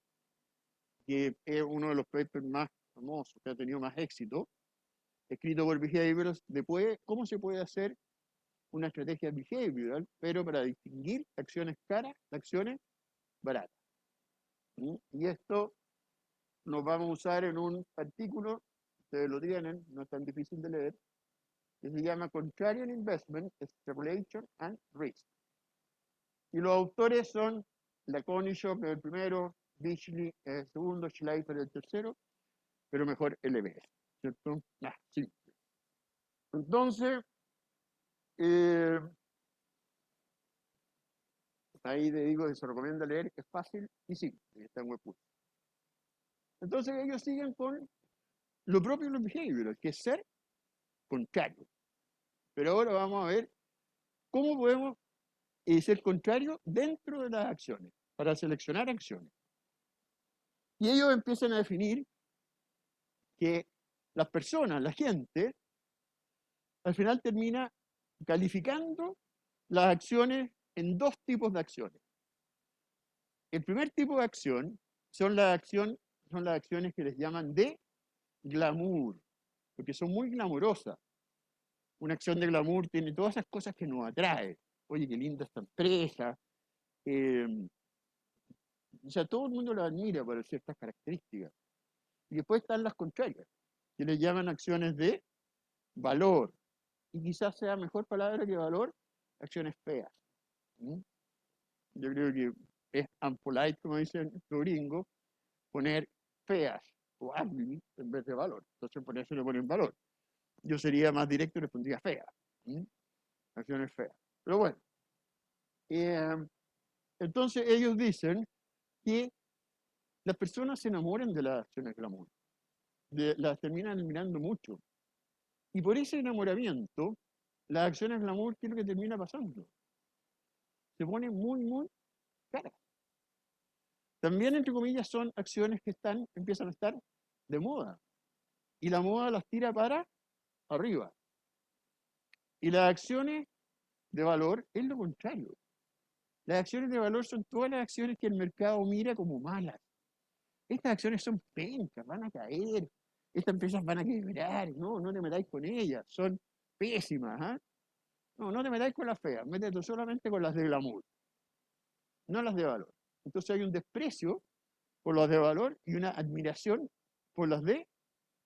que es uno de los papers más famosos, que ha tenido más éxito, escrito por behaviorals, de cómo se puede hacer una estrategia behavioral, pero para distinguir acciones caras de acciones baratas. ¿Mm? Y esto nos vamos a usar en un artículo, ustedes lo tienen, no es tan difícil de leer, que se llama Contrarian Investment, Extrapolation and Risk. Y los autores son Laconishop, que es el primero, Beachley el segundo, Schleifer el tercero, pero mejor LBS, ¿cierto? Simple. Entonces, ahí te digo que se recomienda leer, es fácil y simple, está en Webpush. Entonces ellos siguen con lo propio de los behaviorals, que es ser contrario. Pero ahora vamos a ver cómo podemos ser contrario dentro de las acciones, para seleccionar acciones. Y ellos empiezan a definir que las personas, la gente, al final termina calificando las acciones en dos tipos de acciones. El primer tipo de acción son las acciones que les llaman de glamour, porque son muy glamurosas. Una acción de glamour tiene todas esas cosas que nos atrae. Oye, qué linda esta empresa. O sea, todo el mundo la admira por ciertas características. Y después están las contrarias, que les llaman acciones de valor. Y quizás sea mejor palabra que valor, acciones feas. ¿Mm? Yo creo que es unpolite, como dicen los gringos, poner feas o ugly en vez de valor. Entonces por eso le ponen valor. Yo sería más directo y le pondría fea. ¿Mm? Acciones feas. Pero bueno. Entonces ellos dicen que las personas se enamoran de las acciones glamour. Las terminan admirando mucho. Y por ese enamoramiento, las acciones glamour, ¿qué es lo que termina pasando? Se ponen muy, muy caras. También, entre comillas, son acciones que empiezan a estar de moda. Y la moda las tira para arriba. Y las acciones de valor es lo contrario. Las acciones de valor son todas las acciones que el mercado mira como malas. Estas acciones son pencas, van a caer. Estas empresas van a quebrar. No te metáis con ellas. Son pésimas. ¿Ah? No te metáis con las feas. Métete solamente con las de glamour. No las de valor. Entonces hay un desprecio por las de valor y una admiración por las de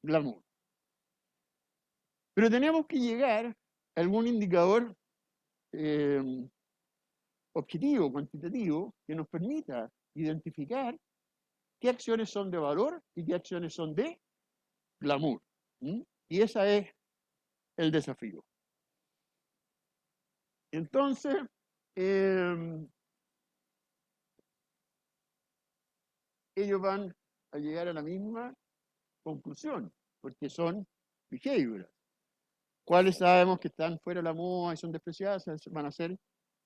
glamour. Pero tenemos que llegar a algún indicador objetivo, cuantitativo, que nos permita identificar qué acciones son de valor y qué acciones son de glamour. ¿Mm? Y ese es el desafío. Entonces, ellos van a llegar a la misma conclusión, porque son behaviorals. ¿Cuáles sabemos que están fuera de la moda y son despreciadas? Van a ser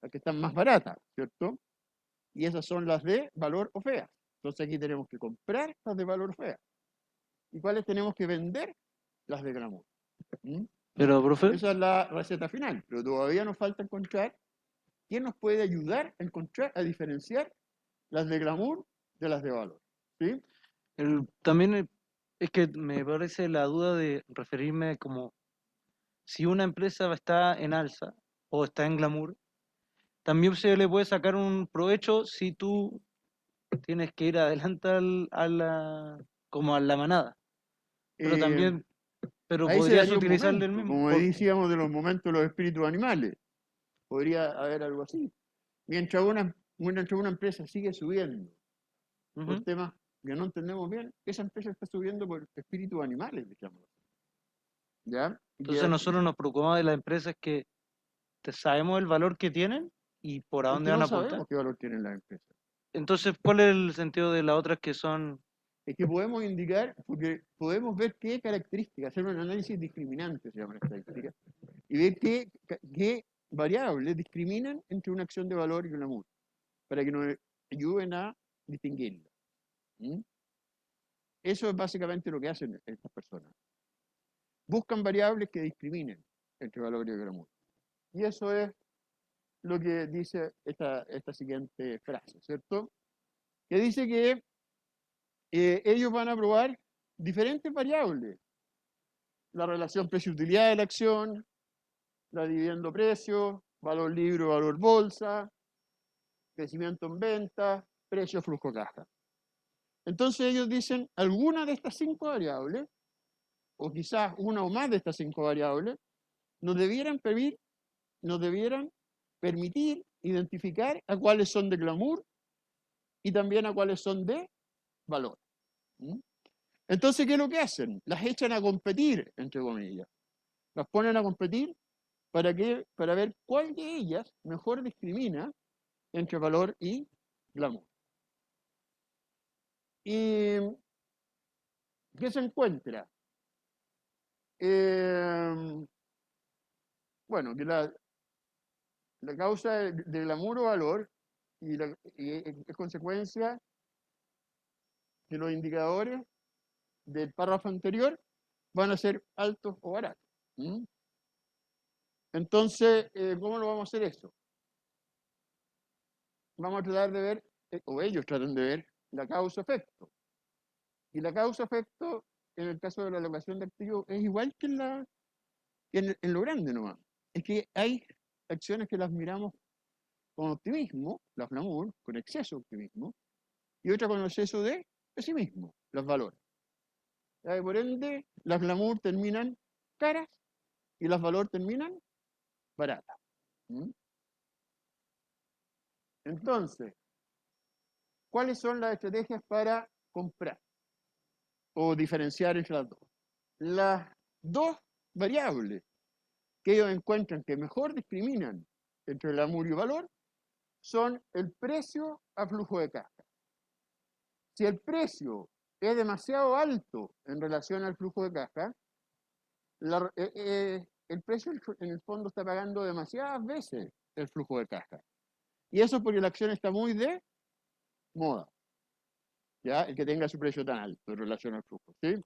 las que están más baratas, ¿cierto? Y esas son las de valor o feas. Entonces aquí tenemos que comprar las de valor fea. ¿Y cuáles tenemos que vender? Las de glamour. ¿Mm? Pero, profe, Esa es la receta final, pero todavía nos falta encontrar quién nos puede ayudar a diferenciar las de glamour de las de valor. ¿Sí? también es que me parece la duda de referirme como si una empresa está en alza o está en glamour, también se le puede sacar un provecho si tú tienes que ir adelante como a la manada. Pero Eh, también, pero ahí se podrías daría un utilizarle el momento, mismo. como decíamos de los momentos de los espíritus animales. Podría haber algo así. Mientras una empresa sigue subiendo por Ujú. temas que no entendemos bien, esa empresa está subiendo por espíritus animales, digamos. ¿Ya? Entonces nosotros nos preocupamos de las empresas que sabemos el valor que tienen y por a Es dónde que van no a apuntar. sabemos qué valor tienen las empresas. Entonces, ¿cuál es el sentido de las otras que son? Es que podemos indicar, porque podemos ver qué características, hacer un análisis discriminante, se llama la estadística, y ver qué variables discriminan entre una acción de valor y un amor, para que nos ayuden a distinguirla. ¿Mm? Eso es básicamente lo que hacen estas personas. Buscan variables que discriminen entre valor y amor. Y eso es lo que dice esta siguiente frase, ¿cierto? Que dice que ellos van a probar diferentes variables. La relación precio-utilidad de la acción, la dividendo-precio, valor libre, valor bolsa, crecimiento en ventas, precio, flujo caja. Entonces ellos dicen, alguna de estas 5 variables, o quizás una o más de estas 5 variables, nos debieran permitir identificar a cuáles son de glamour y también a cuáles son de valor. ¿Mm? Entonces, ¿qué es lo que hacen? Las echan a competir, entre comillas. Las ponen a competir para ver cuál de ellas mejor discrimina entre valor y glamour. ¿Y qué se encuentra? Bueno, que la causa de glamour o valor y es consecuencia que los indicadores del párrafo anterior van a ser altos o baratos. ¿Mm? Entonces, ¿cómo lo vamos a hacer eso? Vamos a tratar de ver, o ellos tratan de ver, la causa-efecto. Y la causa-efecto, en el caso de la alocación de activos, es igual que en lo grande nomás. Es que hay acciones que las miramos con optimismo, las glamour, con exceso de optimismo, y otras con exceso de pesimismo, los valores. Por ende, las glamour terminan caras y las valor terminan baratas. ¿Mm? Entonces, ¿cuáles son las estrategias para comprar o diferenciar entre las dos? Las dos variables que ellos encuentran que mejor discriminan entre glamour y valor son el precio a flujo de caja. Si el precio es demasiado alto en relación al flujo de caja, el precio en el fondo está pagando demasiadas veces el flujo de caja. Y eso es porque la acción está muy de moda. ¿Ya? El que tenga su precio tan alto en relación al flujo. ¿Sí?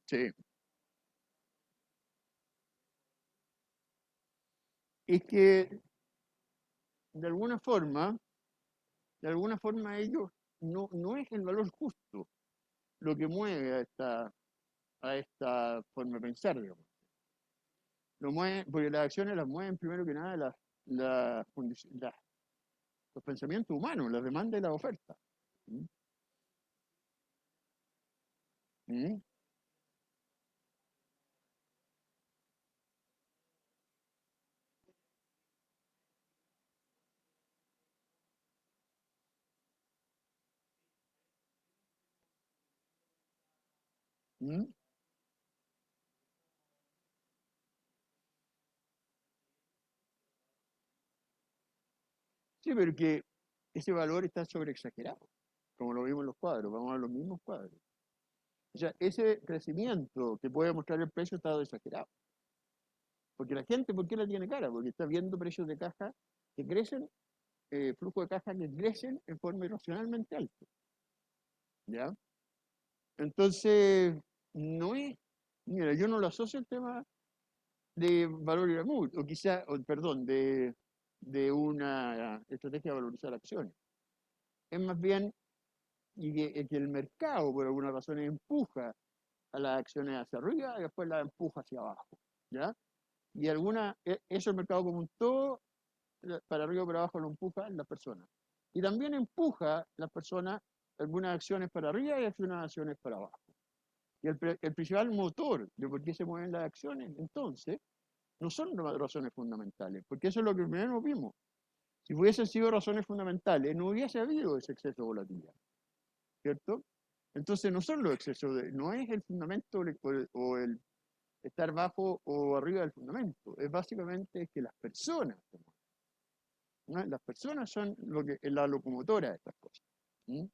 Sí. Es que de alguna forma ellos no es el valor justo lo que mueve a esta forma de pensar, digamos. Porque las acciones las mueven primero que nada los pensamientos humanos, las demandas y las ofertas. ¿Mm? ¿Mm? ¿Mm? Sí, pero que ese valor está sobreexagerado, como lo vimos en los cuadros, vamos a los mismos cuadros. O sea, ese crecimiento que puede mostrar el precio está exagerado. Porque la gente, ¿por qué la tiene cara? Porque está viendo precios de caja que crecen, flujo de caja que crecen en forma irracionalmente alta. ¿Ya? Entonces, no es, mira, yo no lo asocio al tema de valor y glamour, o quizá, perdón, de una estrategia de valorizar acciones. Es más bien que el mercado, por alguna razón, empuja a las acciones hacia arriba y después las empuja hacia abajo. ¿Ya? Y eso el mercado como un todo, para arriba o para abajo lo empuja las personas. Y también empuja las personas algunas acciones para arriba y algunas acciones para abajo. Y el principal motor de por qué se mueven las acciones, entonces, no son razones fundamentales, porque eso es lo que primero vimos. Si hubiesen sido razones fundamentales, no hubiese habido ese exceso de volatilidad, ¿cierto? Entonces no son los excesos, no es el fundamento o el estar bajo o arriba del fundamento, es básicamente que las personas se mueven, ¿no? Las personas son la locomotora de estas cosas. ¿Mm?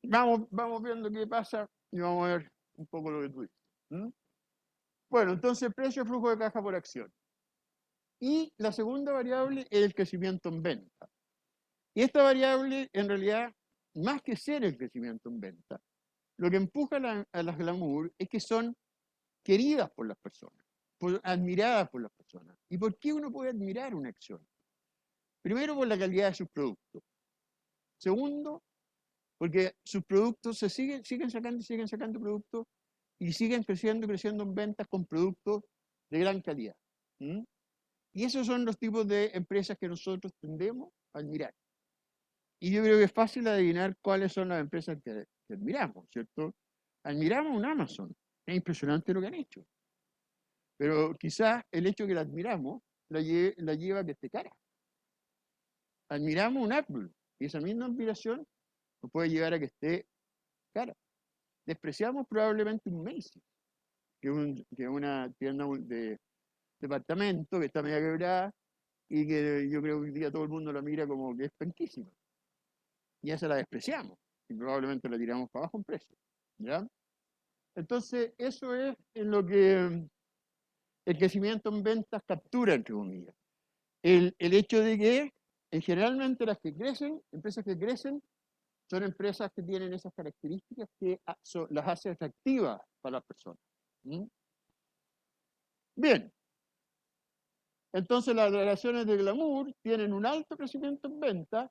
Vamos viendo qué pasa y vamos a ver un poco lo que tú dices. ¿Mm? Bueno, entonces precio, flujo de caja por acción. Y la segunda variable es el crecimiento en venta. Y esta variable, en realidad, más que ser el crecimiento en venta, lo que empuja a las glamour es que son queridas por las personas, admiradas por las personas. ¿Y por qué uno puede admirar una acción? Primero, por la calidad de sus productos. Segundo, porque sus productos siguen sacando productos y siguen creciendo en ventas con productos de gran calidad. ¿Mm? Y esos son los tipos de empresas que nosotros tendemos a admirar. Y yo creo que es fácil adivinar cuáles son las empresas que admiramos, ¿cierto? Admiramos un Amazon. Es impresionante lo que han hecho. Pero quizás el hecho que la admiramos la lleva a que esté cara. Admiramos un Apple y esa misma admiración nos puede llevar a que esté cara. Despreciamos probablemente un Macy's, que es una tienda de departamento que está media quebrada y que yo creo que hoy día todo el mundo la mira como que es penquísima. Y esa la despreciamos y probablemente la tiramos para abajo en precio. ¿Ya? Entonces, eso es en lo que el crecimiento en ventas captura, entre comillas. El hecho de que generalmente las que crecen, empresas que crecen, son empresas que tienen esas características que las hace atractivas para las personas. ¿Mm? Bien. Entonces las relaciones de glamour tienen un alto crecimiento en ventas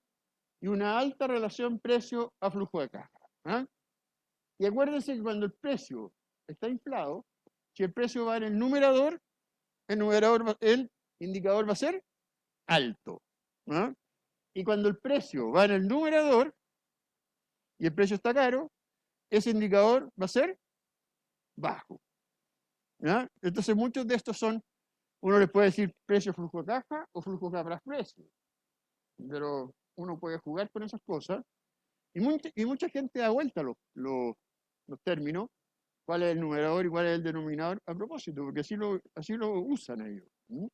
y una alta relación precio a flujo de caja. ¿Ah? Y acuérdense que cuando el precio está inflado, si el precio va en el numerador, el indicador va a ser alto. ¿Ah? Y cuando el precio va en el numerador y el precio está caro, ese indicador va a ser bajo. ¿Ah? Entonces muchos de estos son, uno les puede decir precio flujo de caja o flujo de caja precio. Pero uno puede jugar con esas cosas y mucha gente da vuelta los términos, cuál es el numerador y cuál es el denominador a propósito, porque así lo usan ellos. ¿Mm?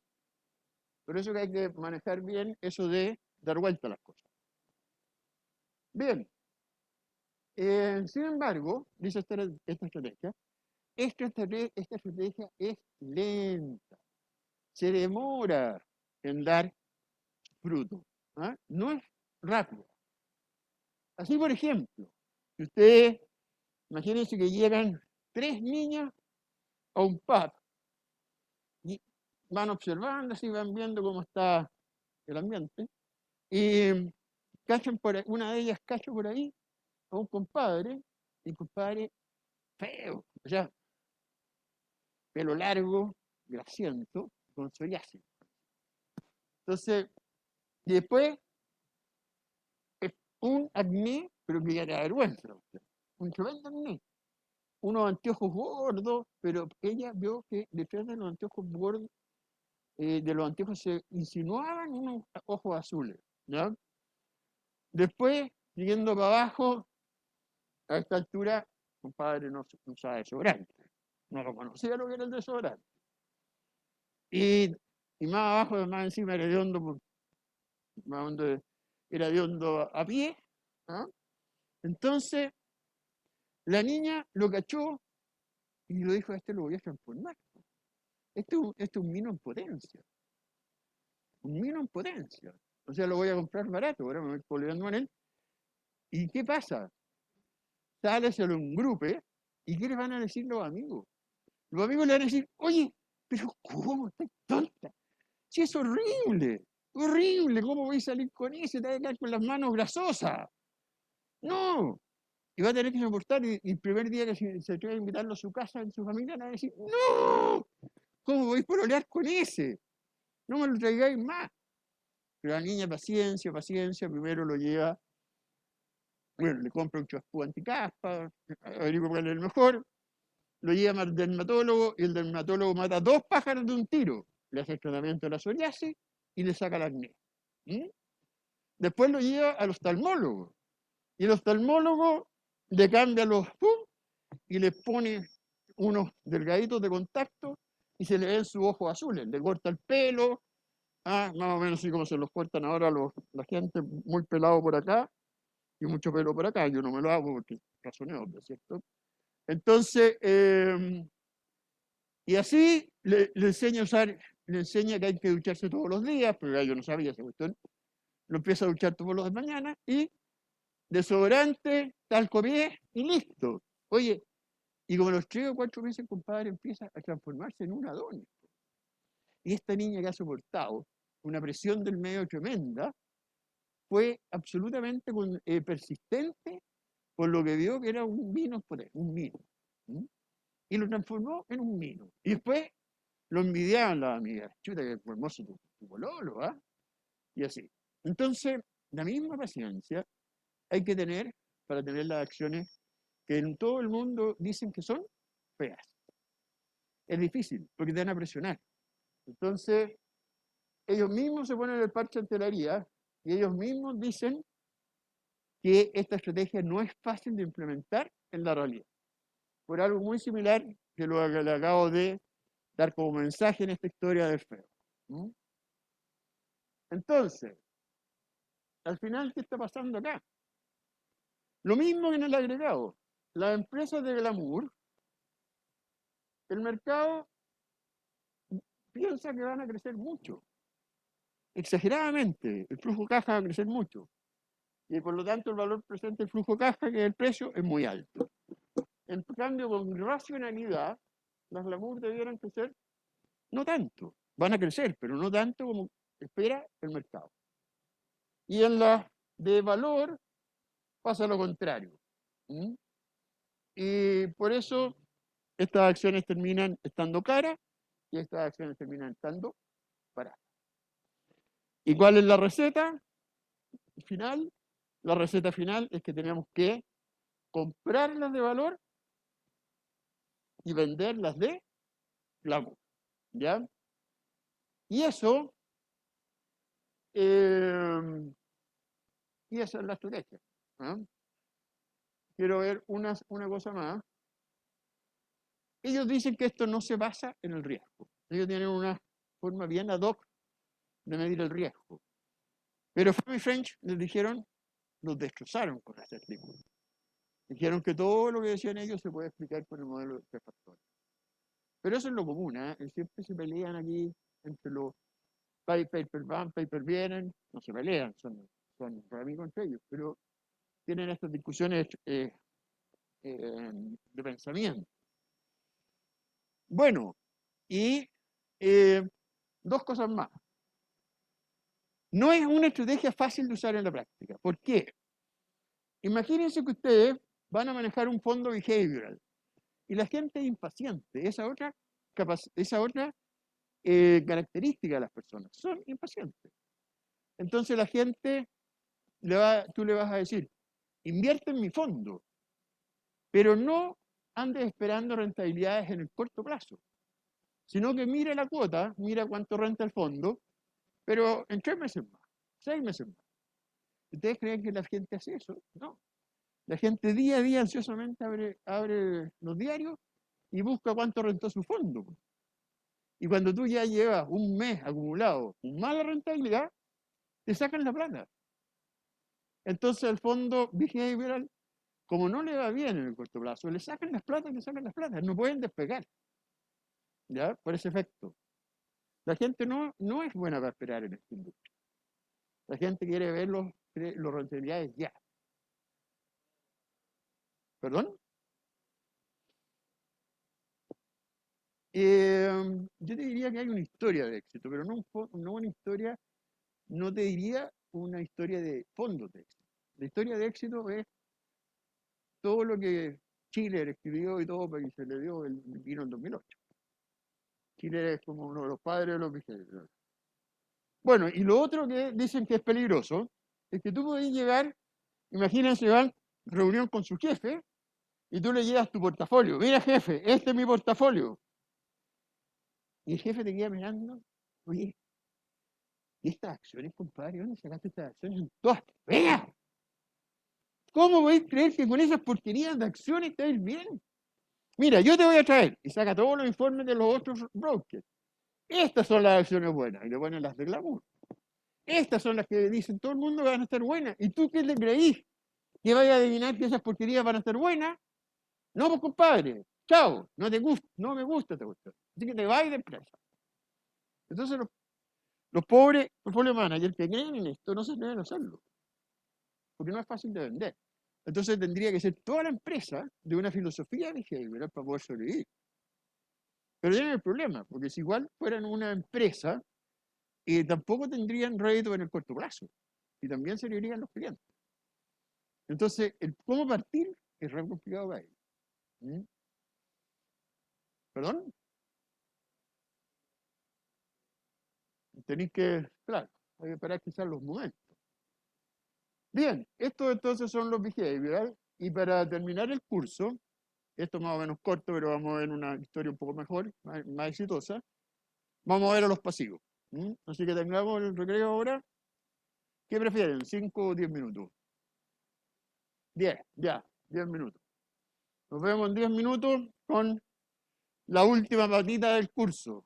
Por eso que hay que manejar bien eso de dar vuelta a las cosas. Bien. Sin embargo, dice esta estrategia, esta estrategia es lenta, se demora en dar fruto, ¿ah? No es rápida. Así, por ejemplo, si ustedes, imagínense que llegan 3 niñas a un pub y van observando, así van viendo cómo está el ambiente, y una de ellas cacha por ahí a un compadre, y el compadre feo, o sea, pelo largo, grasiento, con psoriasis. Entonces, y después, es un acné, pero que ya da vergüenza, un tremendo acné. Unos anteojos gordos, pero ella vio que detrás de los anteojos gordos, de los anteojos se insinuaban unos ojos azules, ¿ya? Después, siguiendo para abajo, a esta altura, compadre no usaba desodorante, no lo conocía lo que era el desodorante. Y más abajo, más encima era de hondo, era de hondo a pie. ¿Ah? Entonces, la niña lo cachó y lo dijo, lo voy a transformar. Esto es un mino en potencia. Un mino en potencia. O sea, lo voy a comprar barato, ahora me voy coleando en él. ¿Y qué pasa? Sale hacia un grupo, ¿y qué le van a decir los amigos? Los amigos le van a decir, oye, pero ¿cómo? Estás tonta. Si es horrible, horrible, ¿cómo voy a salir con eso? Te vas a quedar con las manos grasosas. No. Y va a tener que soportar, y el primer día que se atreve a invitarlo a su casa, en su familia, van a decir, no, ¿cómo voy a pololear con ese? No me lo traigáis más. Pero la niña, paciencia, primero lo lleva, bueno, le compra un champú anticaspa, averigua cuál es el mejor, lo lleva al dermatólogo y el dermatólogo mata 2 pájaros de un tiro. le hace el tratamiento de la psoriasis y le saca el acné. Después lo lleva al oftalmólogo y el oftalmólogo le cambia los y le pone unos delgaditos de contacto y se le ven sus ojos azules, le corta el pelo, más o menos así como se los cortan ahora la gente, muy pelado por acá y mucho pelo por acá. Yo no me lo hago porque razón es obvia, ¿cierto? Entonces, y así le enseña a usar, le enseña que hay que ducharse todos los días, pero yo no sabía esa cuestión. Lo empieza a duchar todos las mañanas y desodorante, talco pie y listo. Oye, y como los 3 o 4 meses, compadre, empieza a transformarse en un Adonis. Y esta niña que ha soportado una presión del medio tremenda, fue absolutamente persistente por lo que vio que era un vino, un vino. Y lo transformó en un vino. Y después lo envidiaban las amigas. Chuta, que hermoso tu pololo, ¿ah? Y así. Entonces, la misma paciencia hay que tener para tener las acciones que en todo el mundo dicen que son feas. Es difícil, porque te van a presionar. Entonces, ellos mismos se ponen el parche ante la herida y ellos mismos dicen que esta estrategia no es fácil de implementar en la realidad. Por algo muy similar que lo que le acabo de dar como mensaje en esta historia de feo. Entonces, al final, ¿qué está pasando acá? Lo mismo que en el agregado. Las empresas de glamour, el mercado piensa que van a crecer mucho. Exageradamente, el flujo caja va a crecer mucho. Y por lo tanto el valor presente del flujo caja, que es el precio, es muy alto. En cambio, con racionalidad, las glamour debieran crecer no tanto. Van a crecer, pero no tanto como espera el mercado. Y en las de valor pasa lo contrario. Y por eso estas acciones terminan estando caras y estas acciones terminan estando baratas. ¿Y cuál es la receta final? La receta final es que tenemos que comprar las de valor y vender las de glamour. ¿Ya? Y eso, y esa es la estrategia. Quiero ver una cosa más. Ellos dicen que esto no se basa en el riesgo. Ellos tienen una forma bien ad hoc de medir el riesgo. Pero Fromm y French les dijeron, los destrozaron con este artículo. Dijeron que todo lo que decían ellos se puede explicar por el modelo de 3 factores. Pero eso es lo común, ¿eh? Siempre se pelean aquí entre los paper van, paper vienen, no se pelean, son amigos entre ellos, pero tienen estas discusiones de pensamiento. Bueno, y 2 cosas más. No es una estrategia fácil de usar en la práctica. ¿Por qué? Imagínense que ustedes van a manejar un fondo behavioral y la gente es impaciente. Esa otra característica de las personas. Son impacientes. Entonces la gente, tú le vas a decir, invierte en mi fondo, pero no andes esperando rentabilidades en el corto plazo, sino que mira la cuota, mira cuánto renta el fondo, pero en 3 meses más, 6 meses más. ¿Ustedes creen que la gente hace eso? No. La gente día a día ansiosamente abre los diarios y busca cuánto rentó su fondo. Y cuando tú ya llevas un mes acumulado con mala rentabilidad, te sacan la plata. Entonces el fondo behavioral, como no le va bien en el corto plazo, le sacan las platas, no pueden despegar. ¿Ya? Por ese efecto. La gente no es buena para esperar en esta industria. La gente quiere ver los rentabilidades ya. ¿Perdón? Yo te diría que hay una historia de éxito, pero no una historia, no te diría una historia de fondos de éxito. La historia de éxito es todo lo que Schiller escribió y todo porque se le dio el vino en 2008. Schiller es como uno de los padres de los behaviorales. Bueno, y lo otro que dicen que es peligroso es que tú puedes llegar, imagínense, van reunión con su jefe y tú le llevas tu portafolio. Mira, jefe, este es mi portafolio. Y el jefe te queda mirando Oye, ¿y estas acciones, compadre? ¿Dónde sacaste estas acciones? Son todas feas. ¿Cómo podéis creer que con esas porquerías de acciones te va a ir bien? Mira, yo te voy a traer, y saca todos los informes de los otros brokers. Estas son las acciones buenas, y le ponen las de glamour. Estas son las que dicen todo el mundo que van a estar buenas. ¿Y tú qué le creís? ¿Que vaya a adivinar que esas porquerías van a estar buenas? No, pues compadre, chao, no te gusta, no me gusta esta cuestión. Así que te vas de empresa. Entonces los pobres portfolio managers que creen en esto no se atreven a hacerlo, porque no es fácil de vender. Entonces tendría que ser toda la empresa de una filosofía behavioral para poder sobrevivir. Pero tienen el problema, porque si igual fueran una empresa, tampoco tendrían rédito en el corto plazo, y también se le irían los clientes. Entonces, cómo partir es re complicado para ellos. ¿Mm? ¿Perdón? Tenéis que, claro, hay que esperar quizás los momentos. Bien, estos entonces son los behavioral, y para terminar el curso, esto más o menos corto, pero vamos a ver una historia un poco mejor, más exitosa, vamos a ver a los pasivos. ¿Mm? Así que tengamos el recreo ahora. ¿Qué prefieren? ¿5 o 10 minutos? 10, ya, 10 minutos. Nos vemos en 10 minutos con la última patita del curso.